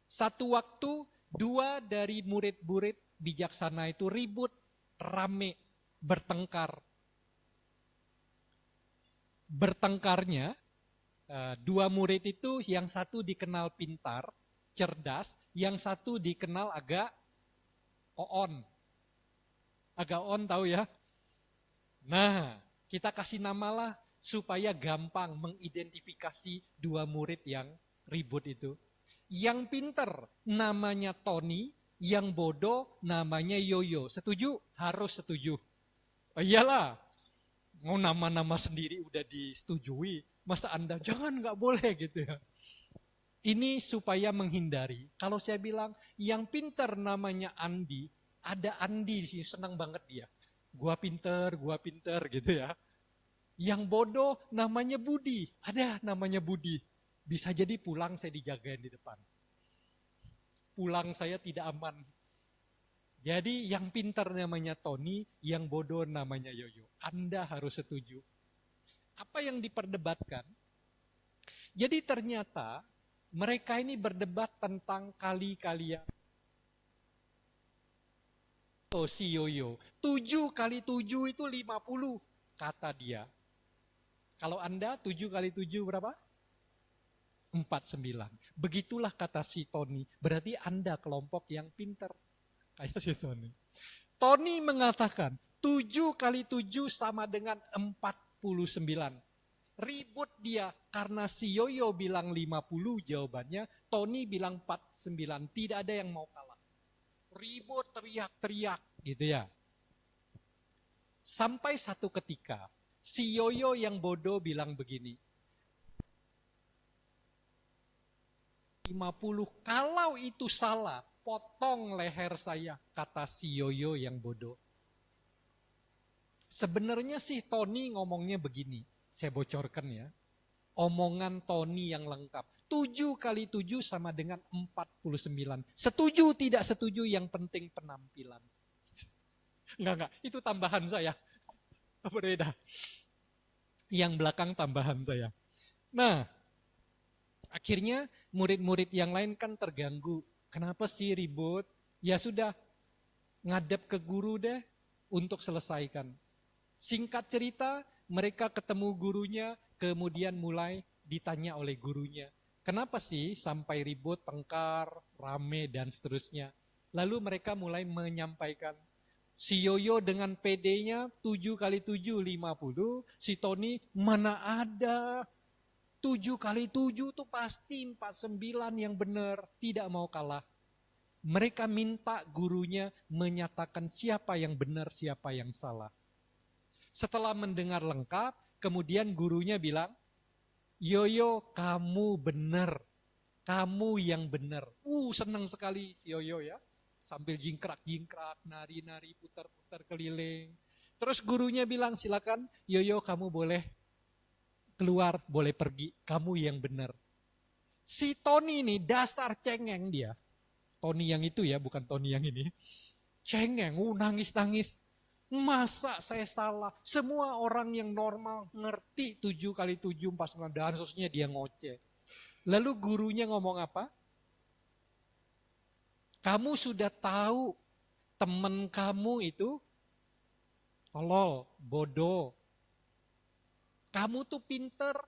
Satu waktu, 2 dari murid-murid bijaksana itu ribut, rame, bertengkar. Bertengkarnya, Dua murid itu yang satu dikenal pintar, cerdas, yang satu dikenal agak on. Agak on tahu ya? Nah, kita kasih namalah supaya gampang mengidentifikasi dua murid yang ribut itu. Yang pinter namanya Tony, yang bodoh namanya Yoyo. Setuju? Harus setuju. Oh, iyalah, mau nama-nama sendiri udah disetujui. Masa Anda jangan nggak boleh gitu ya. Ini supaya menghindari. Kalau saya bilang yang pinter namanya Andi, ada Andi di sini senang banget dia. Gua pinter gitu ya. Yang bodoh namanya Budi, ada namanya Budi. Bisa jadi pulang saya dijagain di depan. Pulang saya tidak aman. Jadi yang pintar namanya Tony, yang bodoh namanya Yoyo. Anda harus setuju. Apa yang diperdebatkan? Jadi ternyata mereka ini berdebat tentang kali-kalian. Oh si Yoyo, 7 kali 7 itu 50, kata dia. Kalau Anda 7 kali 7 berapa? 49. Begitulah kata si Tony. Berarti Anda kelompok yang pintar. Kayak si Tony. Tony mengatakan 7 kali 7 sama dengan 49. Ribut dia karena si Yoyo bilang 50 jawabannya, Tony bilang 49. Tidak ada yang mau kalah. Ribut teriak-teriak gitu ya. Sampai satu ketika si Yoyo yang bodoh bilang begini, 50, kalau itu salah, potong leher saya, kata si Yoyo yang bodoh. Sebenarnya si Tony ngomongnya begini, saya bocorkan ya. Omongan Tony yang lengkap. 7 kali 7 sama dengan 49. Setuju tidak setuju, yang penting penampilan. Enggak, itu tambahan saya. Berbeda. Yang belakang tambahan saya. Nah, akhirnya murid-murid yang lain kan terganggu. Kenapa sih ribut? Ya sudah, ngadep ke guru deh untuk selesaikan. Singkat cerita, mereka ketemu gurunya, kemudian mulai ditanya oleh gurunya. Kenapa sih sampai ribut, tengkar, rame, dan seterusnya. Lalu mereka mulai menyampaikan, si Yoyo dengan PD-nya 7 kali 7, 50. Si Tony, mana ada 7 kali 7 tuh pasti 49 yang benar. Tidak mau kalah. Mereka minta gurunya menyatakan siapa yang benar, siapa yang salah. Setelah mendengar lengkap, kemudian gurunya bilang, Yoyo kamu benar. Kamu yang benar. Senang sekali si Yoyo ya. Sambil jingkrak-jingkrak, nari-nari, putar-putar keliling. Terus gurunya bilang, silakan Yoyo kamu boleh keluar, boleh pergi. Kamu yang benar. Si Tony ini dasar cengeng dia. Tony yang itu ya, bukan Tony yang ini. Cengeng, nangis-nangis. Masa saya salah? Semua orang yang normal ngerti 7 kali 7, 49, dan seterusnya dia ngoceh. Lalu gurunya ngomong apa? Kamu sudah tahu teman kamu itu tolol, bodoh. Kamu tuh pinter.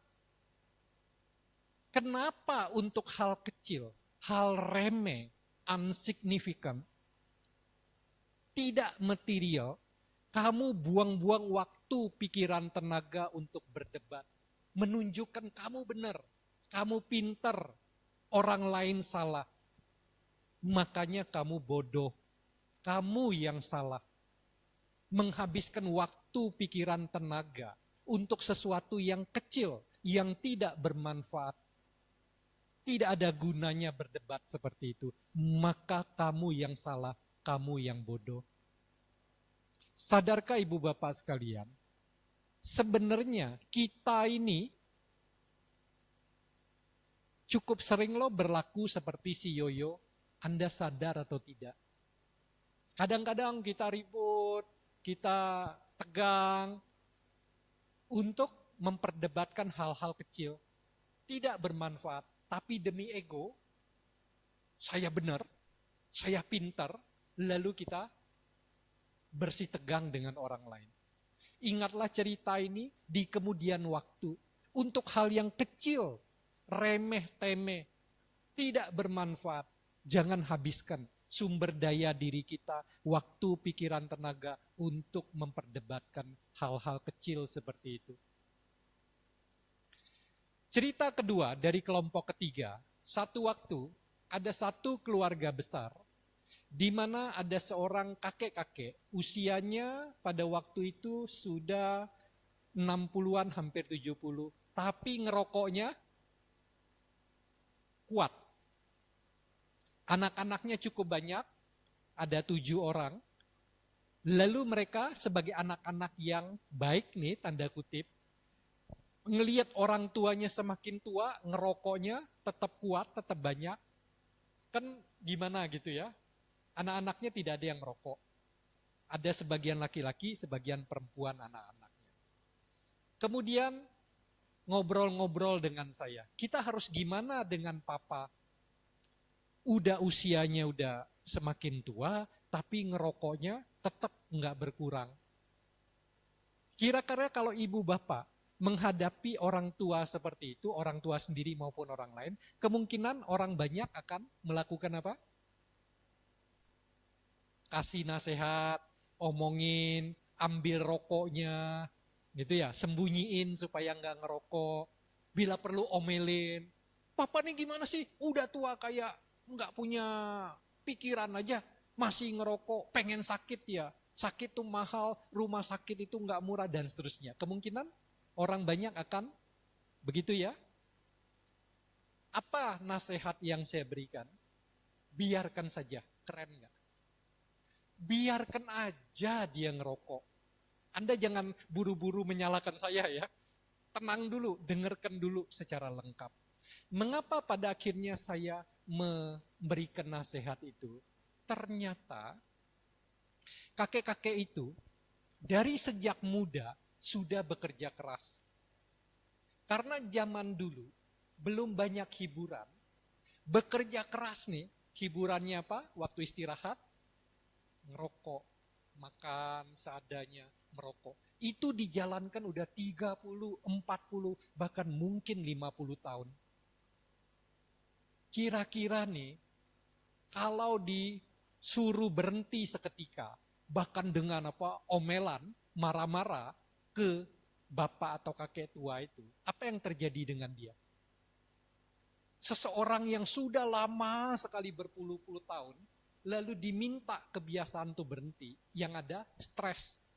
Kenapa untuk hal kecil, hal remeh, insignificant, tidak material, kamu buang-buang waktu, pikiran, tenaga untuk berdebat. Menunjukkan kamu benar, kamu pinter, orang lain salah. Makanya kamu bodoh, kamu yang salah. Menghabiskan waktu, pikiran, tenaga untuk sesuatu yang kecil, yang tidak bermanfaat. Tidak ada gunanya berdebat seperti itu. Maka kamu yang salah, kamu yang bodoh. Sadarkah ibu bapak sekalian, sebenarnya kita ini cukup sering loh berlaku seperti si Yoyo. Anda sadar atau tidak? Kadang-kadang kita ribut, kita tegang untuk memperdebatkan hal-hal kecil. Tidak bermanfaat, tapi demi ego, saya benar, saya pintar, lalu kita bersih tegang dengan orang lain. Ingatlah cerita ini di kemudian waktu. untuk hal yang kecil, remeh-temeh, tidak bermanfaat. Jangan habiskan sumber daya diri kita, waktu, pikiran, tenaga untuk memperdebatkan hal-hal kecil seperti itu. Cerita kedua dari kelompok ketiga, satu waktu ada satu keluarga besar di mana ada seorang kakek-kakek, usianya pada waktu itu sudah 60-an hampir 70, tapi ngerokoknya kuat. Anak-anaknya cukup banyak, ada 7 orang. Lalu mereka sebagai anak-anak yang baik nih, tanda kutip, ngelihat orang tuanya semakin tua, ngerokoknya tetap kuat, tetap banyak. Kan gimana gitu ya, anak-anaknya tidak ada yang merokok. Ada sebagian laki-laki, sebagian perempuan anak-anaknya. Kemudian ngobrol-ngobrol dengan saya. Kita harus gimana dengan papa? Udah usianya udah semakin tua, tapi ngerokoknya tetap nggak berkurang. Kira-kira kalau ibu bapak menghadapi orang tua seperti itu, orang tua sendiri maupun orang lain, kemungkinan orang banyak akan melakukan apa? Kasih nasihat, omongin, ambil rokoknya, gitu ya, sembunyiin supaya nggak ngerokok. Bila perlu omelin, papa nih gimana sih? Udah tua kayak nggak punya pikiran aja, masih ngerokok, pengen sakit ya. Sakit tuh mahal, rumah sakit itu nggak murah dan seterusnya. Kemungkinan orang banyak akan begitu ya. Apa nasihat yang saya berikan? Biarkan saja, keren nggak? Biarkan aja dia ngerokok. Anda jangan buru-buru menyalahkan saya ya. Tenang dulu, dengarkan dulu secara lengkap. Mengapa pada akhirnya saya memberikan nasihat itu? Ternyata kakek-kakek itu dari sejak muda sudah bekerja keras. Karena zaman dulu belum banyak hiburan. Bekerja keras nih, hiburannya apa? Waktu istirahat, ngerokok, makan seadanya, merokok. Itu dijalankan udah 30, 40, bahkan mungkin 50 tahun. Kira-kira nih, kalau disuruh berhenti seketika, bahkan dengan apa omelan, marah-marah ke bapak atau kakek tua itu, apa yang terjadi dengan dia? Seseorang yang sudah lama sekali berpuluh-puluh tahun, lalu diminta kebiasaan itu berhenti, yang ada stres.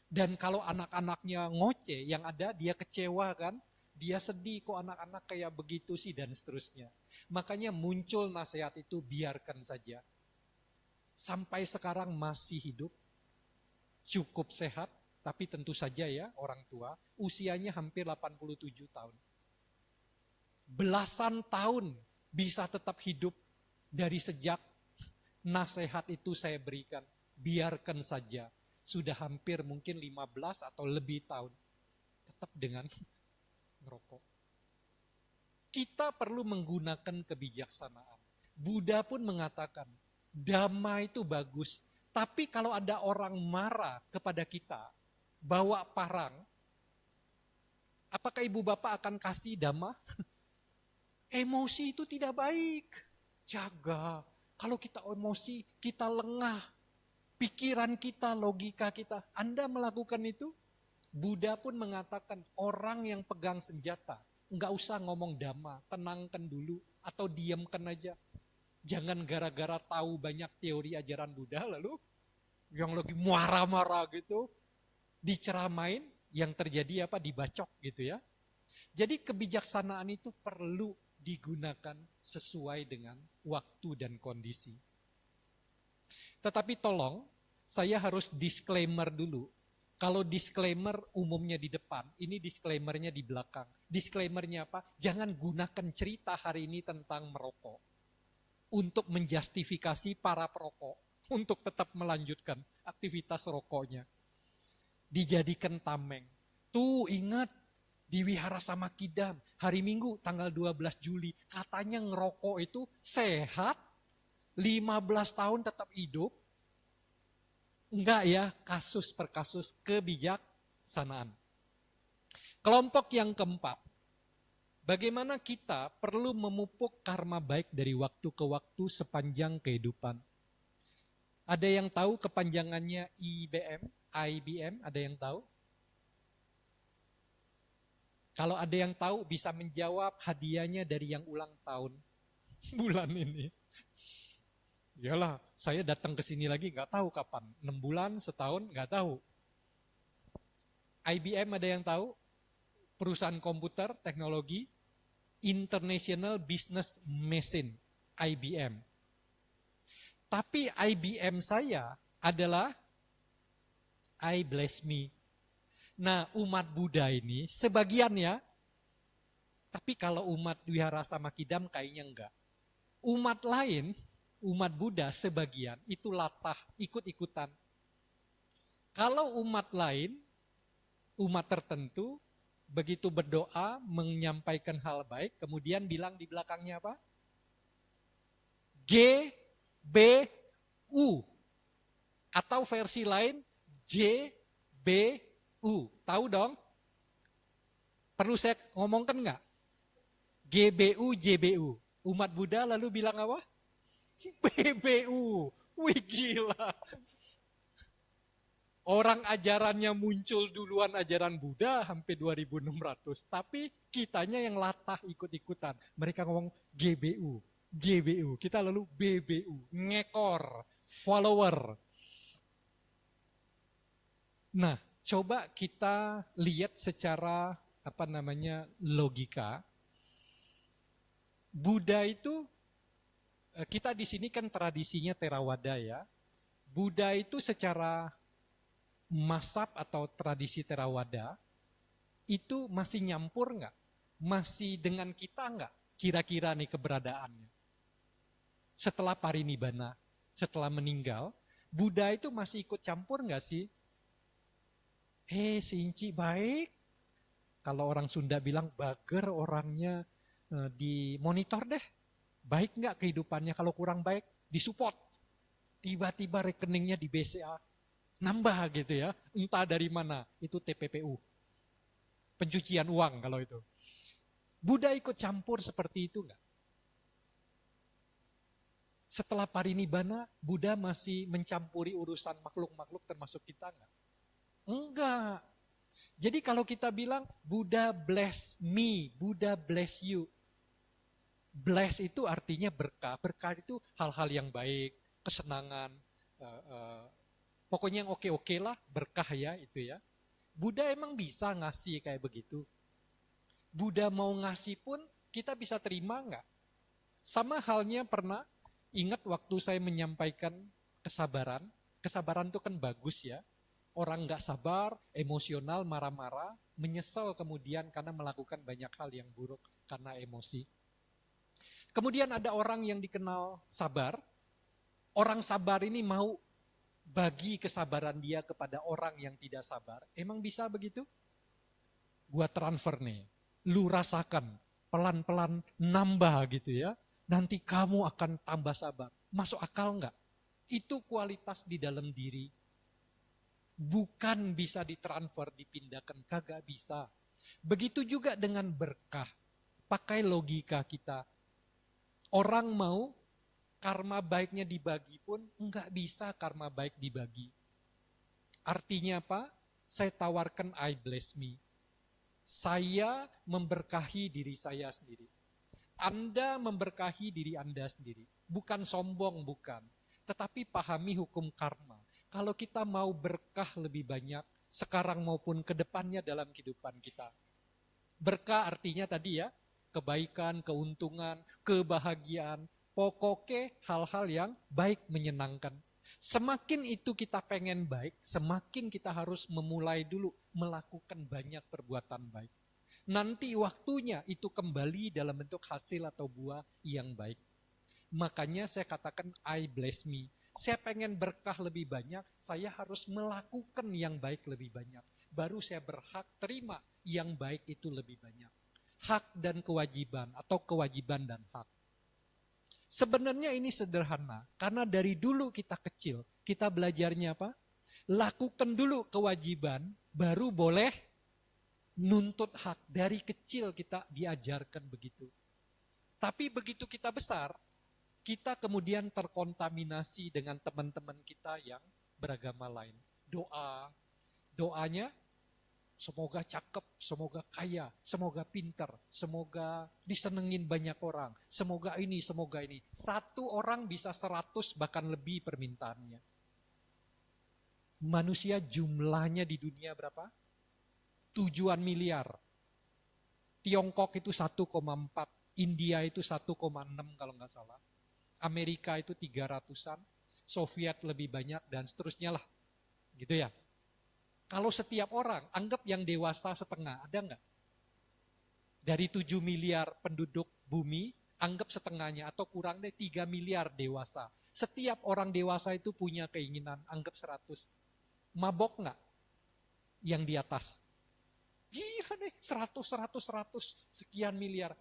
Dan kalau anak-anaknya ngoceh, yang ada dia kecewa kan, dia sedih kok anak-anak kayak begitu sih dan seterusnya. Makanya muncul nasihat itu, biarkan saja. Sampai sekarang masih hidup, cukup sehat, tapi tentu saja ya orang tua, usianya hampir 87 tahun. Belasan tahun bisa tetap hidup dari sejak nasihat itu saya berikan, biarkan saja. Sudah hampir mungkin 15 atau lebih tahun, tetap dengan ngerokok. Kita perlu menggunakan kebijaksanaan. Buddha pun mengatakan, dhamma itu bagus, tapi kalau ada orang marah kepada kita, bawa parang, apakah ibu bapak akan kasih dhamma? Emosi itu tidak baik. Jaga. Kalau kita emosi, kita lengah. Pikiran kita, logika kita. Anda melakukan itu? Buddha pun mengatakan orang yang pegang senjata, nggak usah ngomong dhamma, tenangkan dulu atau diamkan aja. Jangan gara-gara tahu banyak teori ajaran Buddha lalu yang lagi marah-marah gitu diceramain, yang terjadi apa? Dibacok gitu ya. Jadi kebijaksanaan itu perlu digunakan sesuai dengan waktu dan kondisi. Tetapi tolong, saya harus disclaimer dulu. Kalau disclaimer umumnya di depan, ini disclaimernya di belakang. Disclaimernya apa? Jangan gunakan cerita hari ini tentang merokok untuk menjustifikasi para perokok untuk tetap melanjutkan aktivitas rokoknya. Dijadikan tameng. Tuh ingat, di Wihara Samakidam, hari Minggu tanggal 12 Juli, katanya ngerokok itu sehat, 15 tahun tetap hidup. Enggak ya, kasus per kasus kebijaksanaan. Kelompok yang keempat, bagaimana kita perlu memupuk karma baik dari waktu ke waktu sepanjang kehidupan. Ada yang tahu kepanjangannya IBM? Ada yang tahu? Kalau ada yang tahu bisa menjawab hadiahnya dari yang ulang tahun bulan ini. Iyalah, saya datang ke sini lagi nggak tahu kapan. 6 bulan, setahun, nggak tahu. IBM ada yang tahu? Perusahaan komputer, teknologi, International Business Machine, IBM. Tapi IBM saya adalah I bless me. Nah, umat Buddha ini sebagian ya, tapi kalau umat Wihara Samakidam kayaknya enggak. Umat lain, umat Buddha sebagian itu latah, ikut-ikutan. Kalau umat lain, umat tertentu, begitu berdoa, menyampaikan hal baik, kemudian bilang di belakangnya apa? GBU. Atau versi lain, JBU. Tahu dong? Perlu saya ngomongkan nggak? GBU, JBU. Umat Buddha lalu bilang apa? BBU. Wih gila. Orang ajarannya muncul duluan ajaran Buddha hampir 2600. Tapi kitanya yang latah ikut-ikutan. Mereka ngomong GBU, JBU. Kita lalu BBU. Ngekor, follower. Nah, coba kita lihat secara logika. Buddha itu, kita di sini kan tradisinya Theravada ya. Buddha itu secara mazhab atau tradisi Theravada itu masih nyampur nggak? Masih dengan kita nggak? Kira-kira nih keberadaannya. Setelah parinibbana, setelah meninggal, Buddha itu masih ikut campur nggak sih? Si Inci baik. Kalau orang Sunda bilang bager orangnya, di monitor deh. Baik nggak kehidupannya? Kalau kurang baik, disupport. Tiba-tiba rekeningnya di BCA. Nambah gitu ya. Entah dari mana. Itu TPPU. Pencucian uang kalau itu. Buddha ikut campur seperti itu nggak? Setelah parinibbana, Buddha masih mencampuri urusan makhluk-makhluk termasuk kita nggak? Enggak. Jadi kalau kita bilang Buddha bless me, Buddha bless you. Bless itu artinya berkah. Berkah itu hal-hal yang baik, kesenangan, pokoknya yang oke-oke lah, berkah ya itu ya. Buddha emang bisa ngasih kayak begitu. Buddha mau ngasih pun kita bisa terima nggak? Sama halnya pernah ingat waktu saya menyampaikan kesabaran. Kesabaran itu kan bagus ya. Orang nggak sabar, emosional, marah-marah, menyesal kemudian karena melakukan banyak hal yang buruk karena emosi. Kemudian ada orang yang dikenal sabar. Orang sabar ini mau bagi kesabaran dia kepada orang yang tidak sabar. Emang bisa begitu? Gua transfer nih, lu rasakan pelan-pelan nambah gitu ya. Nanti kamu akan tambah sabar. Masuk akal nggak? Itu kualitas di dalam diri. Bukan bisa ditransfer, dipindahkan, kagak bisa. Begitu juga dengan berkah. Pakai logika kita. Orang mau karma baiknya dibagi pun enggak bisa karma baik dibagi. Artinya apa? Saya tawarkan I bless me. Saya memberkahi diri saya sendiri. Anda memberkahi diri Anda sendiri. Bukan sombong, bukan. Tetapi pahami hukum karma. Kalau kita mau berkah lebih banyak, sekarang maupun ke depannya dalam kehidupan kita. Berkah artinya tadi ya, kebaikan, keuntungan, kebahagiaan, pokoknya hal-hal yang baik menyenangkan. Semakin itu kita pengen baik, semakin kita harus memulai dulu melakukan banyak perbuatan baik. Nanti waktunya itu kembali dalam bentuk hasil atau buah yang baik. Makanya saya katakan I bless me. Saya pengen berkah lebih banyak, saya harus melakukan yang baik lebih banyak. Baru saya berhak terima yang baik itu lebih banyak. Hak dan kewajiban atau kewajiban dan hak. Sebenarnya ini sederhana, karena dari dulu kita kecil, kita belajarnya apa? Lakukan dulu kewajiban, baru boleh nuntut hak. Dari kecil kita diajarkan begitu. Tapi begitu kita besar, kita kemudian terkontaminasi dengan teman-teman kita yang beragama lain. Doanya semoga cakep, semoga kaya, semoga pintar, semoga disenengin banyak orang, semoga ini, semoga ini. Satu orang bisa 100 bahkan lebih permintaannya. Manusia jumlahnya di dunia berapa? 7 miliar. Tiongkok itu 1,4, India itu 1,6 kalau nggak salah. Amerika itu 300-an, Soviet lebih banyak, dan seterusnya lah. Gitu ya. Kalau setiap orang, anggap yang dewasa setengah, ada nggak? Dari 7 miliar penduduk bumi, anggap setengahnya, atau kurang deh 3 miliar dewasa. Setiap orang dewasa itu punya keinginan, anggap 100. Mabok nggak? Yang di atas. Gila deh, 100, sekian miliar.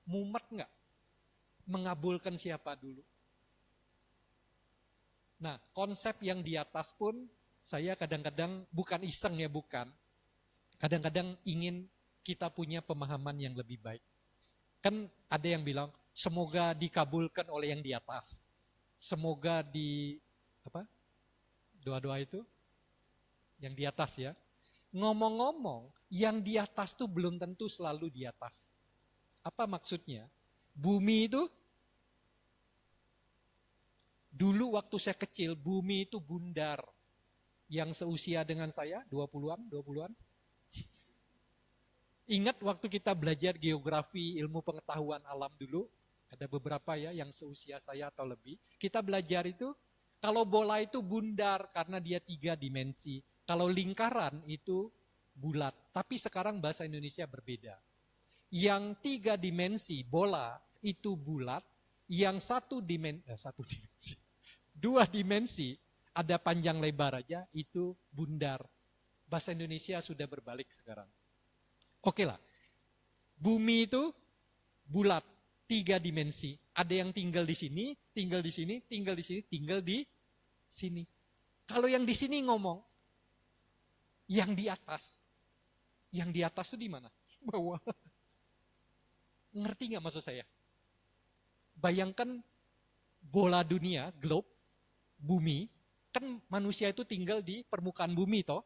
Mumet nggak? Mengabulkan siapa dulu? Nah, konsep yang di atas pun saya kadang-kadang bukan iseng ya, bukan. Kadang-kadang ingin kita punya pemahaman yang lebih baik. Kan ada yang bilang, semoga dikabulkan oleh yang di atas. Semoga doa-doa itu? Yang di atas ya. Ngomong-ngomong, yang di atas tuh belum tentu selalu di atas. Apa maksudnya? Bumi itu, dulu waktu saya kecil, bumi itu bundar. Yang seusia dengan saya, 20-an. Ingat waktu kita belajar geografi, ilmu pengetahuan alam dulu, ada beberapa ya yang seusia saya atau lebih. Kita belajar itu, kalau bola itu bundar karena dia 3 dimensi. Kalau lingkaran itu bulat. Tapi sekarang bahasa Indonesia berbeda. Yang 3 dimensi bola itu bulat, yang 2 dimensi ada panjang lebar aja itu bundar. Bahasa Indonesia sudah berbalik sekarang. Oke lah, bumi itu bulat, 3 dimensi. Ada yang tinggal di sini, tinggal di sini, tinggal di sini, tinggal di sini. Kalau yang di sini ngomong, yang di atas itu di mana? Bawah. Ngerti nggak maksud saya? Bayangkan bola dunia, globe, bumi, kan manusia itu tinggal di permukaan bumi toh.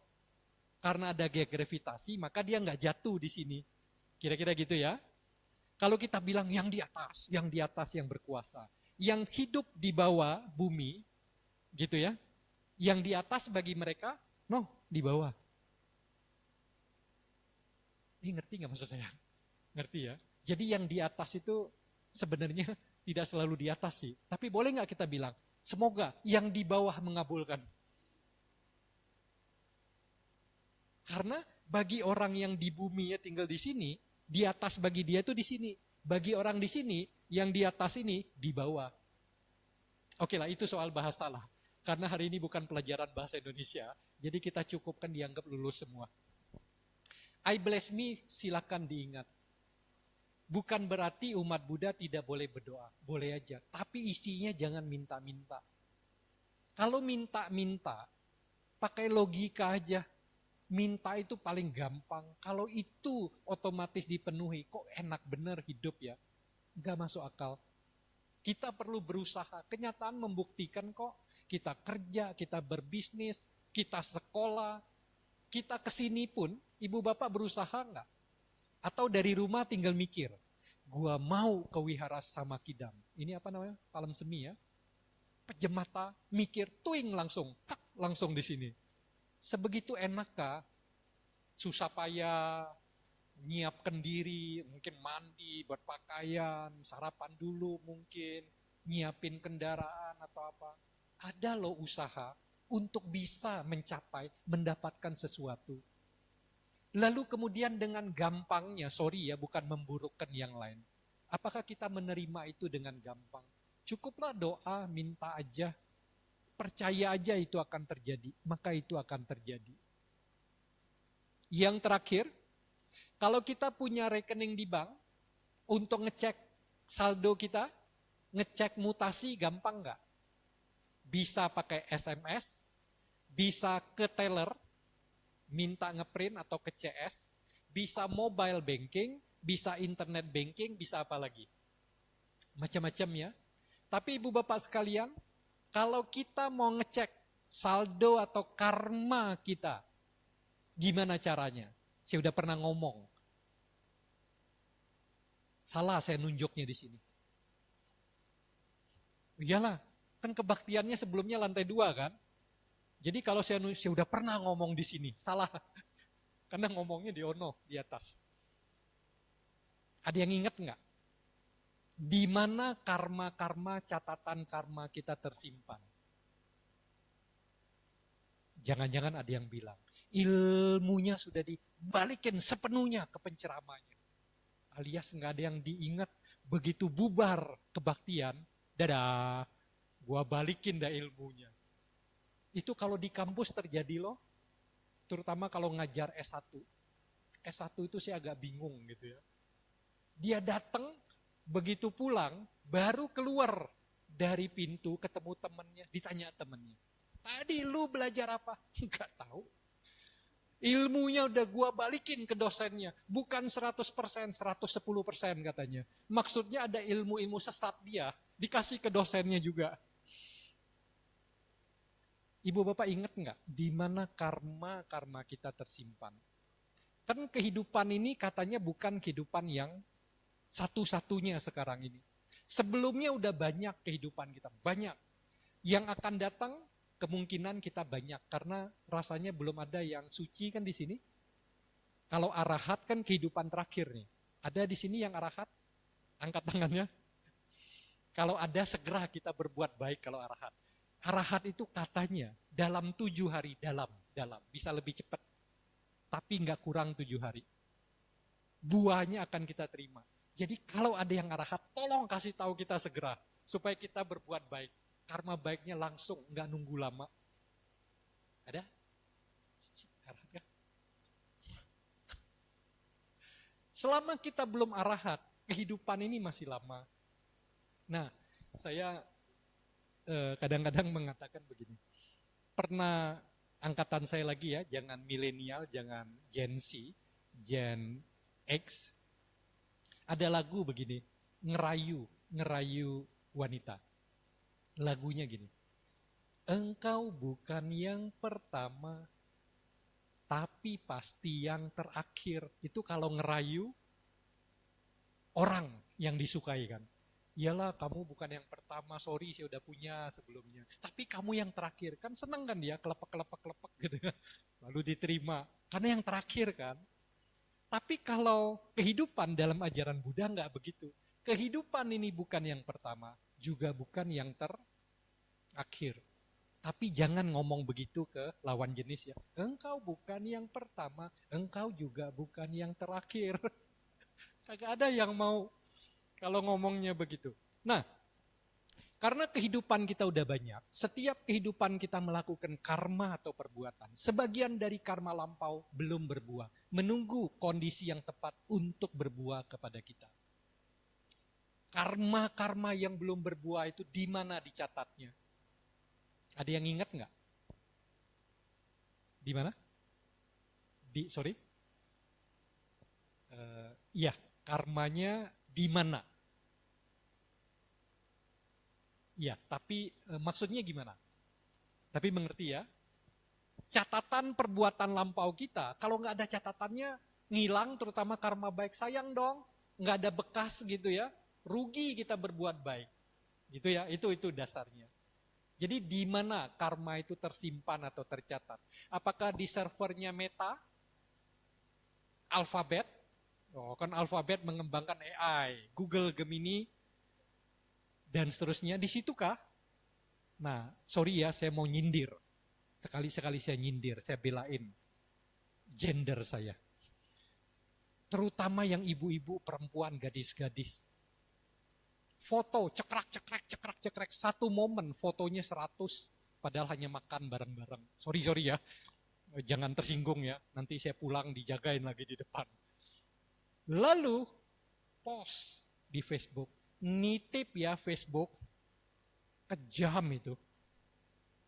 Karena ada gravitasi, maka dia nggak jatuh di sini. Kira-kira gitu ya. Kalau kita bilang yang di atas yang berkuasa. Yang hidup di bawah bumi, gitu ya. Yang di atas bagi mereka, di bawah. Ini ngerti nggak maksud saya? Ngerti ya? Jadi yang di atas itu sebenarnya tidak selalu di atas sih. Tapi boleh nggak kita bilang, semoga yang di bawah mengabulkan. Karena bagi orang yang di bumi ya tinggal di sini, di atas bagi dia itu di sini. Bagi orang di sini, yang di atas ini di bawah. Oke lah, itu soal bahasa lah. Karena hari ini bukan pelajaran bahasa Indonesia, jadi kita cukupkan dianggap lulus semua. I bless me, silakan diingat. Bukan berarti umat Buddha tidak boleh berdoa, boleh aja. Tapi isinya jangan minta-minta. Kalau minta-minta, pakai logika aja. Minta itu paling gampang. Kalau itu otomatis dipenuhi, kok enak bener hidup ya. Gak masuk akal. Kita perlu berusaha. Kenyataan membuktikan kok. Kita kerja, kita berbisnis, kita sekolah. Kita kesini pun, ibu bapak berusaha nggak? Atau dari rumah tinggal mikir. Gua mau ke Wihara Samakidam. Ini apa namanya? Palem semi ya. Pejem mata, mikir, tuing langsung. Langsung di sini. Sebegitu enakkah, susah payah, nyiapkan diri, mungkin mandi, buat pakaian, sarapan dulu mungkin, nyiapin kendaraan atau apa. Ada loh usaha untuk bisa mencapai, mendapatkan sesuatu. Lalu kemudian dengan gampangnya, sorry ya bukan memburukkan yang lain. Apakah kita menerima itu dengan gampang? Cukuplah doa, minta aja. Percaya aja itu akan terjadi, maka itu akan terjadi. Yang terakhir, kalau kita punya rekening di bank, untuk ngecek saldo kita, ngecek mutasi gampang nggak? Bisa pakai SMS, bisa ke teller, minta ngeprint atau ke CS, bisa mobile banking, bisa internet banking, bisa apa lagi? Macam-macam ya. Tapi ibu bapak sekalian, kalau kita mau ngecek saldo atau karma kita, gimana caranya? Saya udah pernah ngomong. Salah saya nunjuknya di sini. Iyalah, kan kebaktiannya sebelumnya lantai 2 kan? Jadi kalau saya udah pernah ngomong di sini, salah. Karena ngomongnya di ono, di atas. Ada yang ingat nggak? Di mana karma-karma, catatan karma kita tersimpan? Jangan-jangan ada yang bilang, ilmunya sudah dibalikin sepenuhnya ke penceramahnya. Alias nggak ada yang diingat, begitu bubar kebaktian, dadah, gua balikin dah ilmunya. Itu kalau di kampus terjadi loh, terutama kalau ngajar S1. S1 itu saya agak bingung gitu ya. Dia datang, begitu pulang, baru keluar dari pintu ketemu temannya, ditanya temannya. Tadi lu belajar apa? Enggak tahu. Ilmunya udah gua balikin ke dosennya. Bukan 100%, 110% katanya. Maksudnya ada ilmu-ilmu sesat dia, dikasih ke dosennya juga. Ibu bapak ingat nggak di mana karma kita tersimpan? Kan kehidupan ini katanya bukan kehidupan yang satu-satunya sekarang ini. Sebelumnya udah banyak kehidupan kita, banyak. Yang akan datang kemungkinan kita banyak karena rasanya belum ada yang suci kan di sini. Kalau arahat kan kehidupan terakhir nih. Ada di sini yang arahat? Angkat tangannya. Kalau ada segera kita berbuat baik kalau arahat. Arahat itu katanya dalam 7 hari, dalam, bisa lebih cepat. Tapi nggak kurang 7 hari. Buahnya akan kita terima. Jadi kalau ada yang arahat, tolong kasih tahu kita segera. Supaya kita berbuat baik. Karma baiknya langsung, nggak nunggu lama. Ada? Arahat kan? Selama kita belum arahat, kehidupan ini masih lama. Nah, saya kadang-kadang mengatakan begini. Pernah angkatan saya lagi ya, jangan milenial, jangan Gen Z, Gen X. Ada lagu begini, ngerayu wanita. Lagunya gini. Engkau bukan yang pertama, tapi pasti yang terakhir. Itu kalau ngerayu orang yang disukai kan. Iyalah kamu bukan yang pertama, sorry saya udah punya sebelumnya. Tapi kamu yang terakhir, kan seneng kan dia kelepek gitu kan. Lalu diterima, karena yang terakhir kan. Tapi kalau kehidupan dalam ajaran Buddha nggak begitu. Kehidupan ini bukan yang pertama, juga bukan yang terakhir. Tapi jangan ngomong begitu ke lawan jenis ya. Engkau bukan yang pertama, engkau juga bukan yang terakhir. Kagak ada yang mau kalau ngomongnya begitu. Nah, karena kehidupan kita udah banyak, setiap kehidupan kita melakukan karma atau perbuatan, sebagian dari karma lampau belum berbuah, menunggu kondisi yang tepat untuk berbuah kepada kita. Karma-karma yang belum berbuah itu di mana dicatatnya? Ada yang ingat nggak? Di mana? Iya, karmanya di mana? Iya, tapi maksudnya gimana? Tapi mengerti ya? Catatan perbuatan lampau kita, kalau nggak ada catatannya, ngilang terutama karma baik, sayang dong. Nggak ada bekas gitu ya, rugi kita berbuat baik. Gitu ya, itu dasarnya. Jadi di mana karma itu tersimpan atau tercatat? Apakah di servernya Meta? Alphabet? Oh, kan Alphabet mengembangkan AI, Google Gemini, dan seterusnya, di situ kah? Nah, sorry ya, saya mau nyindir. Sekali-sekali saya nyindir, saya belain gender saya. Terutama yang ibu-ibu, perempuan, gadis-gadis. Foto, cekrek, satu momen fotonya 100, padahal hanya makan bareng-bareng. Sorry ya, jangan tersinggung ya, nanti saya pulang dijagain lagi di depan. Lalu, post di Facebook. Nitip ya Facebook, kejam itu.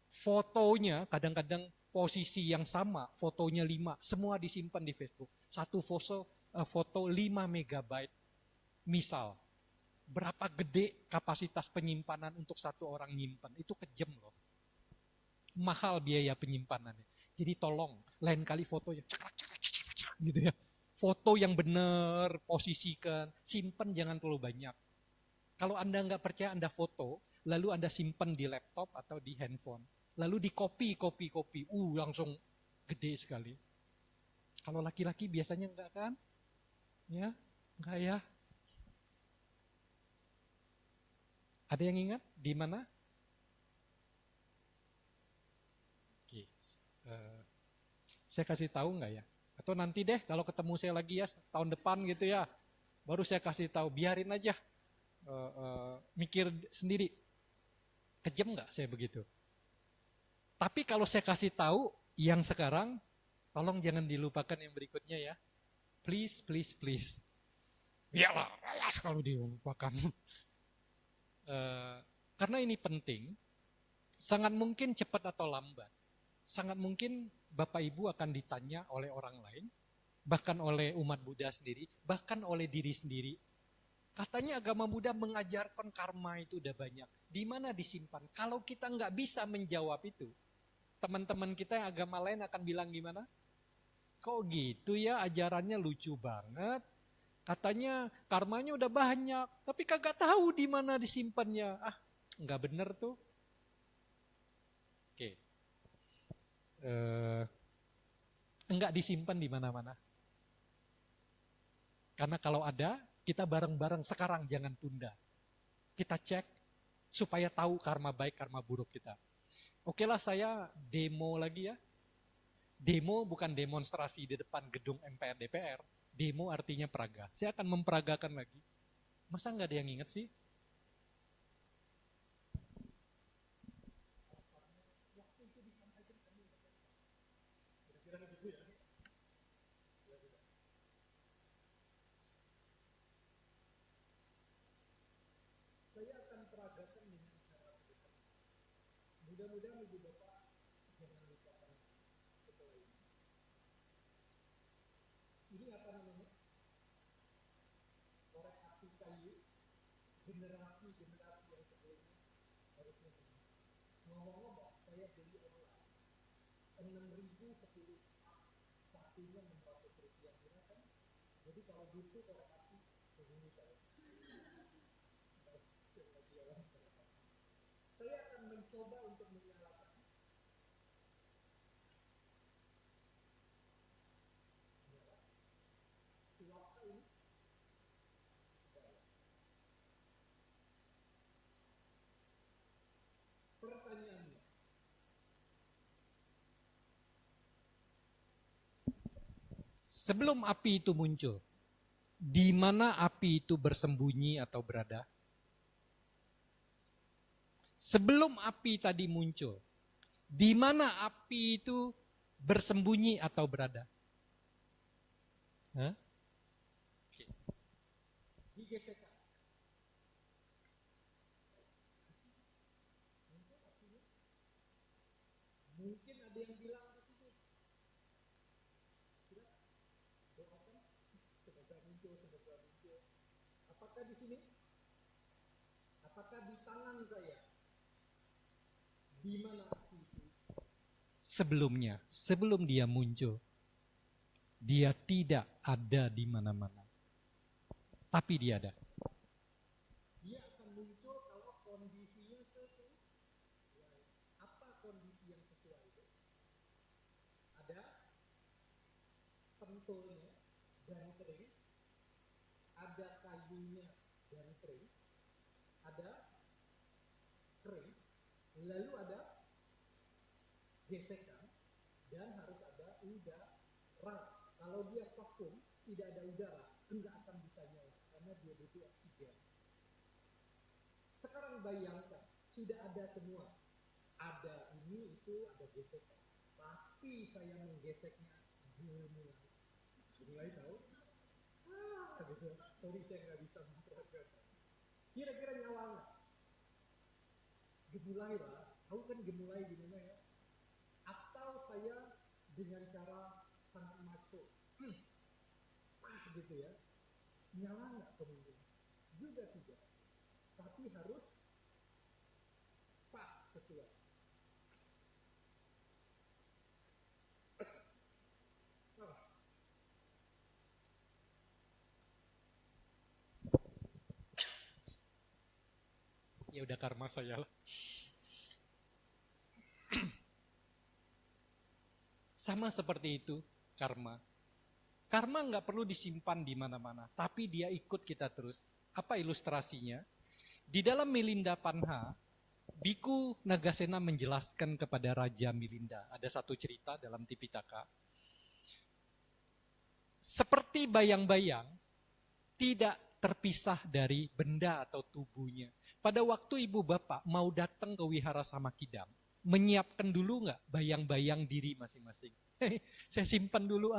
Fotonya kadang-kadang posisi yang sama, fotonya 5, semua disimpan di Facebook. Satu foto 5 megabyte. Misal, berapa gede kapasitas penyimpanan untuk satu orang nyimpan? Itu kejam loh. Mahal biaya penyimpanannya. Jadi tolong, lain kali fotonya gitu ya. Foto yang benar, posisikan, simpan jangan terlalu banyak. Kalau Anda nggak percaya, Anda foto, lalu Anda simpan di laptop atau di handphone. Lalu di copy. Langsung gede sekali. Kalau laki-laki biasanya enggak kan? Ya, enggak ya? Ada yang ingat di mana? Oke, saya kasih tahu enggak ya? Atau nanti deh kalau ketemu saya lagi ya tahun depan gitu ya, baru saya kasih tahu. Biarin aja, mikir sendiri. Kejam enggak saya begitu? Tapi kalau saya kasih tahu yang sekarang, tolong jangan dilupakan yang berikutnya ya. Please. Iyalah, kalau dilupakan. Karena ini penting, sangat mungkin cepat atau lambat. Sangat mungkin Bapak Ibu akan ditanya oleh orang lain, bahkan oleh umat Buddha sendiri, bahkan oleh diri sendiri. Katanya agama Buddha mengajarkan karma itu udah banyak. Di mana disimpan? Kalau kita nggak bisa menjawab itu, teman-teman kita yang agama lain akan bilang gimana? Kok gitu ya, ajarannya lucu banget. Katanya karmanya udah banyak, tapi kagak tahu di mana disimpannya. Nggak bener tuh. Oke. Enggak disimpan di mana-mana. Karena kalau ada, kita bareng-bareng sekarang, jangan tunda. Kita cek supaya tahu karma baik, karma buruk kita. Oke lah, saya demo lagi ya. Demo bukan demonstrasi di depan gedung MPR DPR. Demo artinya peraga. Saya akan memperagakan lagi. Masa nggak ada yang ingat sih? Saya akan peragakan dengan cara sederhana. Mudah-mudahan Ibu Bapak jangan lupakan setelah ini. Ini apa namanya? Korek api kayu, generasi-generasi yang sebelumnya harusnya ini. Ngomong-ngomong, saya beli online 6.010 satunya 600 rupiah, kan? Jadi kalau butuh korek api, hubungi saya. Saya akan mencoba untuk menyalakan suaka ini. Pertanyaannya, sebelum api itu muncul, di mana api itu bersembunyi atau berada? Sebelum api tadi muncul, di mana api itu bersembunyi atau berada? Hah? Oke. Digesekkan. Mungkin ada yang bilang di sini. Doakan semoga muncul. Apakah di sini? Apakah di tangan saya? Di mana api itu? Sebelumnya, sebelum dia muncul, dia tidak ada di mana-mana. Tapi dia ada. Dia akan muncul kalau kondisinya sesuai. Apa kondisi yang sesuai itu? Ada pentulnya dan kering, ada kayunya dan kering, ada kering, lalu ada gesekan, dan harus ada udara. Kalau dia vakum, tidak ada udara, enggak akan bisa nyala karena dia butuh oksigen. Sekarang bayangkan, sudah ada semua. Ada ini, itu, ada gesekan. Tapi saya menggeseknya mulai tahu? Gitu. Sorry, saya nggak bisa memperagakan. Kira-kira nyala nggak? Gemulai lah. Tahu kan gemulai gimana ya? Atau Atau saya dengan cara sangat maco, gitu ya, nyala nggak pemimpin? Juga tidak, tapi harus pas sesuai. Ya udah karma saya lah. Sama seperti itu karma. Karma nggak perlu disimpan di mana-mana, tapi dia ikut kita terus. Apa ilustrasinya? Di dalam Milinda Panha, Biku Nagasena menjelaskan kepada Raja Milinda. Ada satu cerita dalam Tipitaka. Seperti bayang-bayang, tidak terpisah dari benda atau tubuhnya. Pada waktu ibu bapak mau datang ke Wihara Samakidam, menyiapkan dulu nggak bayang-bayang diri masing-masing? Saya simpan dulu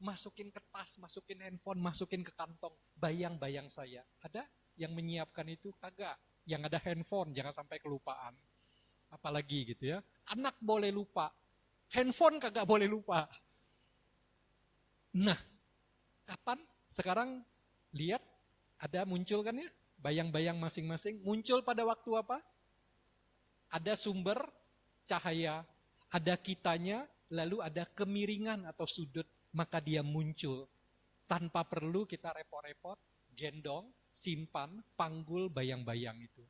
masukin kertas, masukin handphone, masukin ke kantong, bayang-bayang saya. Ada yang menyiapkan itu? Kagak. Yang ada handphone, jangan sampai kelupaan. Apalagi gitu ya. Anak boleh lupa, handphone kagak boleh lupa. Nah, kapan? Sekarang lihat, ada muncul kan ya? Bayang-bayang masing-masing. Muncul pada waktu apa? Ada sumber cahaya, ada kitanya, lalu ada kemiringan atau sudut, maka dia muncul. Tanpa perlu kita repot-repot, gendong, simpan, panggul bayang-bayang itu.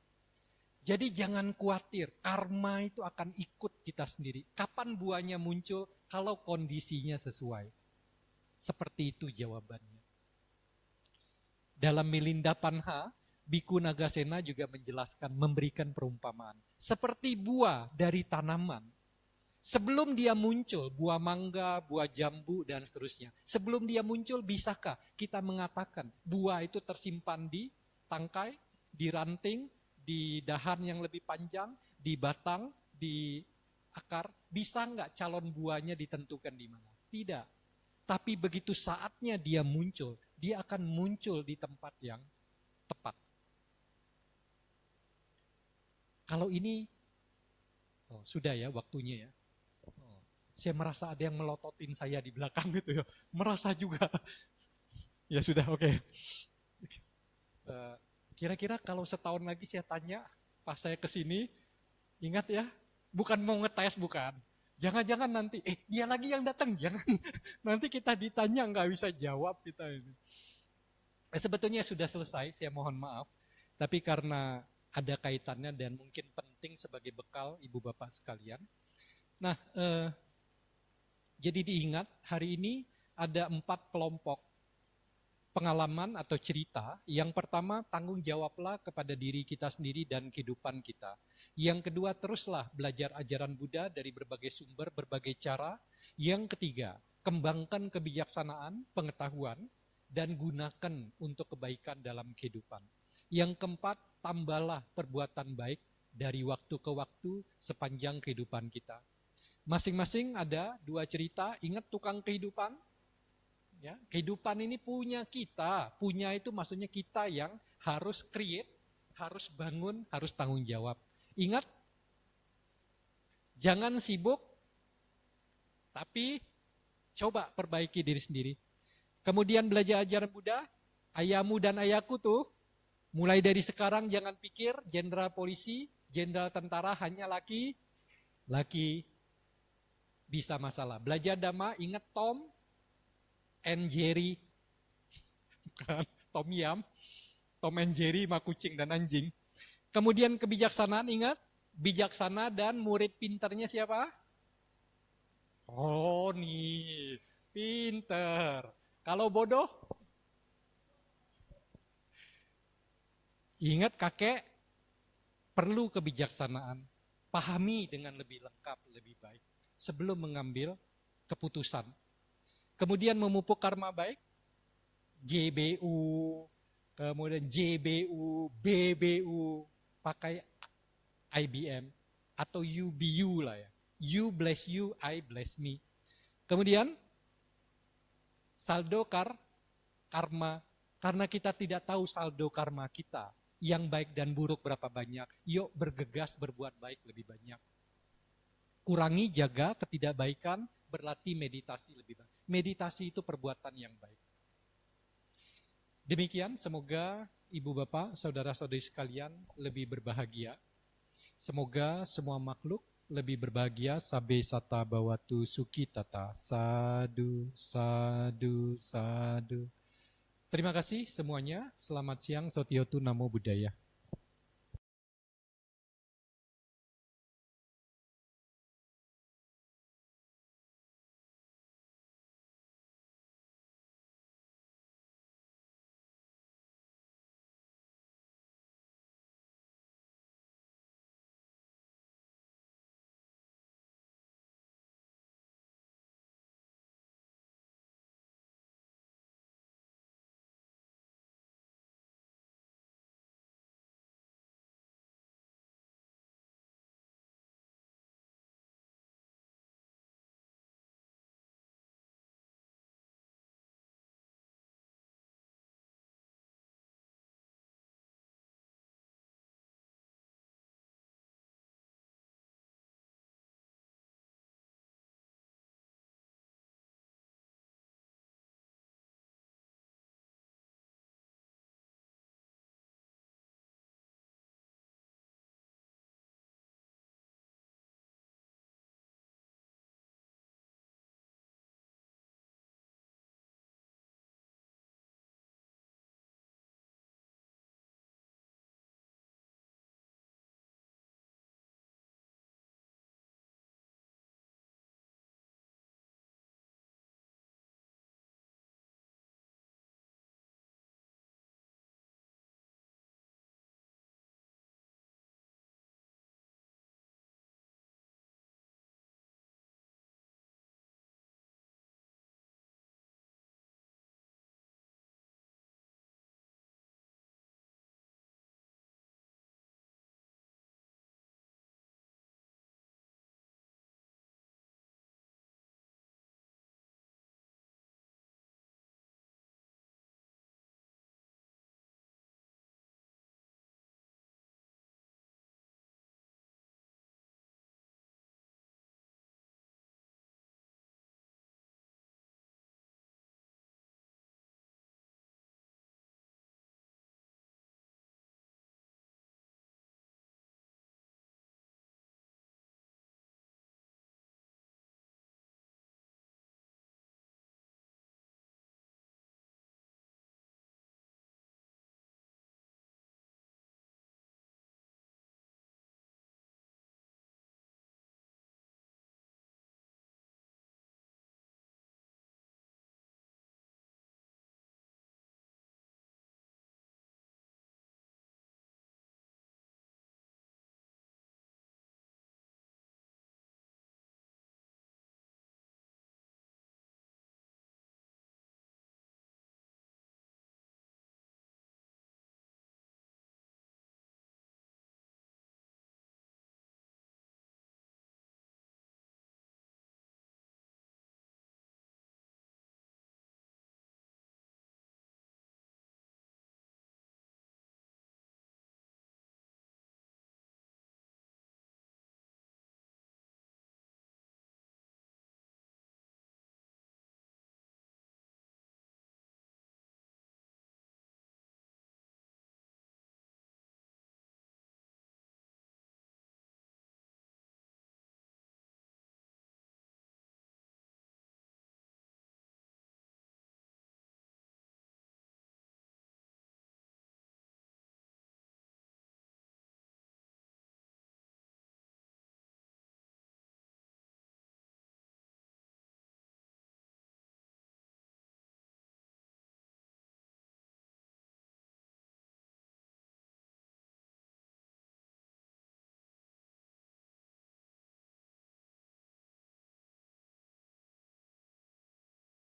Jadi jangan khawatir, karma itu akan ikut kita sendiri. Kapan buahnya muncul? Kalau kondisinya sesuai. Seperti itu jawabannya. Dalam Milinda Panha, Biku Nagasena juga menjelaskan, memberikan perumpamaan. Seperti buah dari tanaman. Sebelum dia muncul, buah mangga, buah jambu, dan seterusnya. Sebelum dia muncul, bisakah kita mengatakan buah itu tersimpan di tangkai, di ranting, di dahan yang lebih panjang, di batang, di akar? Bisa nggak calon buahnya ditentukan di mana? Tidak. Tapi begitu saatnya dia muncul, dia akan muncul di tempat yang tepat. Kalau ini, sudah ya waktunya ya. Saya merasa ada yang melototin saya di belakang gitu ya. Merasa juga. Ya sudah, oke. Kira-kira kalau setahun lagi saya tanya, pas saya kesini, ingat ya, bukan mau ngetes, bukan. Jangan-jangan nanti, dia lagi yang datang, jangan. Nanti kita ditanya nggak bisa jawab kita ini. Sebetulnya sudah selesai, saya mohon maaf. Tapi karena ada kaitannya dan mungkin penting sebagai bekal ibu bapak sekalian. Nah, jadi diingat, hari ini ada 4 kelompok pengalaman atau cerita. Yang pertama, tanggung jawablah kepada diri kita sendiri dan kehidupan kita. Yang kedua, teruslah belajar ajaran Buddha dari berbagai sumber, berbagai cara. Yang ketiga, kembangkan kebijaksanaan, pengetahuan, dan gunakan untuk kebaikan dalam kehidupan. Yang keempat, tambahlah perbuatan baik dari waktu ke waktu sepanjang kehidupan kita. Masing-masing ada 2 cerita. Ingat tukang kehidupan? Ya, kehidupan ini punya kita. Punya itu maksudnya kita yang harus create, harus bangun, harus tanggung jawab. Ingat, jangan sibuk, tapi coba perbaiki diri sendiri. Kemudian belajar ajaran Buddha, ayahmu dan ayahku tuh, mulai dari sekarang jangan pikir jenderal polisi, jenderal tentara hanya laki bisa masalah. Belajar Dhamma, ingat Tom and Jerry. Bukan, Tom Yam. Tom and Jerry, mah kucing dan anjing. Kemudian kebijaksanaan, ingat. Bijaksana dan murid pinternya siapa? Oh nih, pinter. Kalau bodoh? Ingat kakek, perlu kebijaksanaan. Pahami dengan lebih lengkap, lebih baik. Sebelum mengambil keputusan. Kemudian memupuk karma baik, GBU, kemudian JBU, BBU, pakai IBM, atau UBU lah ya. You bless you, I bless me. Kemudian, saldo karma, karena kita tidak tahu saldo karma kita, yang baik dan buruk berapa banyak, yuk bergegas berbuat baik lebih banyak. kurangi, jaga ketidakbaikan, berlatih meditasi lebih baik. Meditasi itu perbuatan yang baik. Demikian, semoga ibu bapak, saudara-saudari sekalian lebih berbahagia. Semoga semua makhluk lebih berbahagia. Sabe sata bawatu sukitata. Sadu, sadu, sadu. Terima kasih semuanya. Selamat siang. Sotiotu Namo Buddhaya.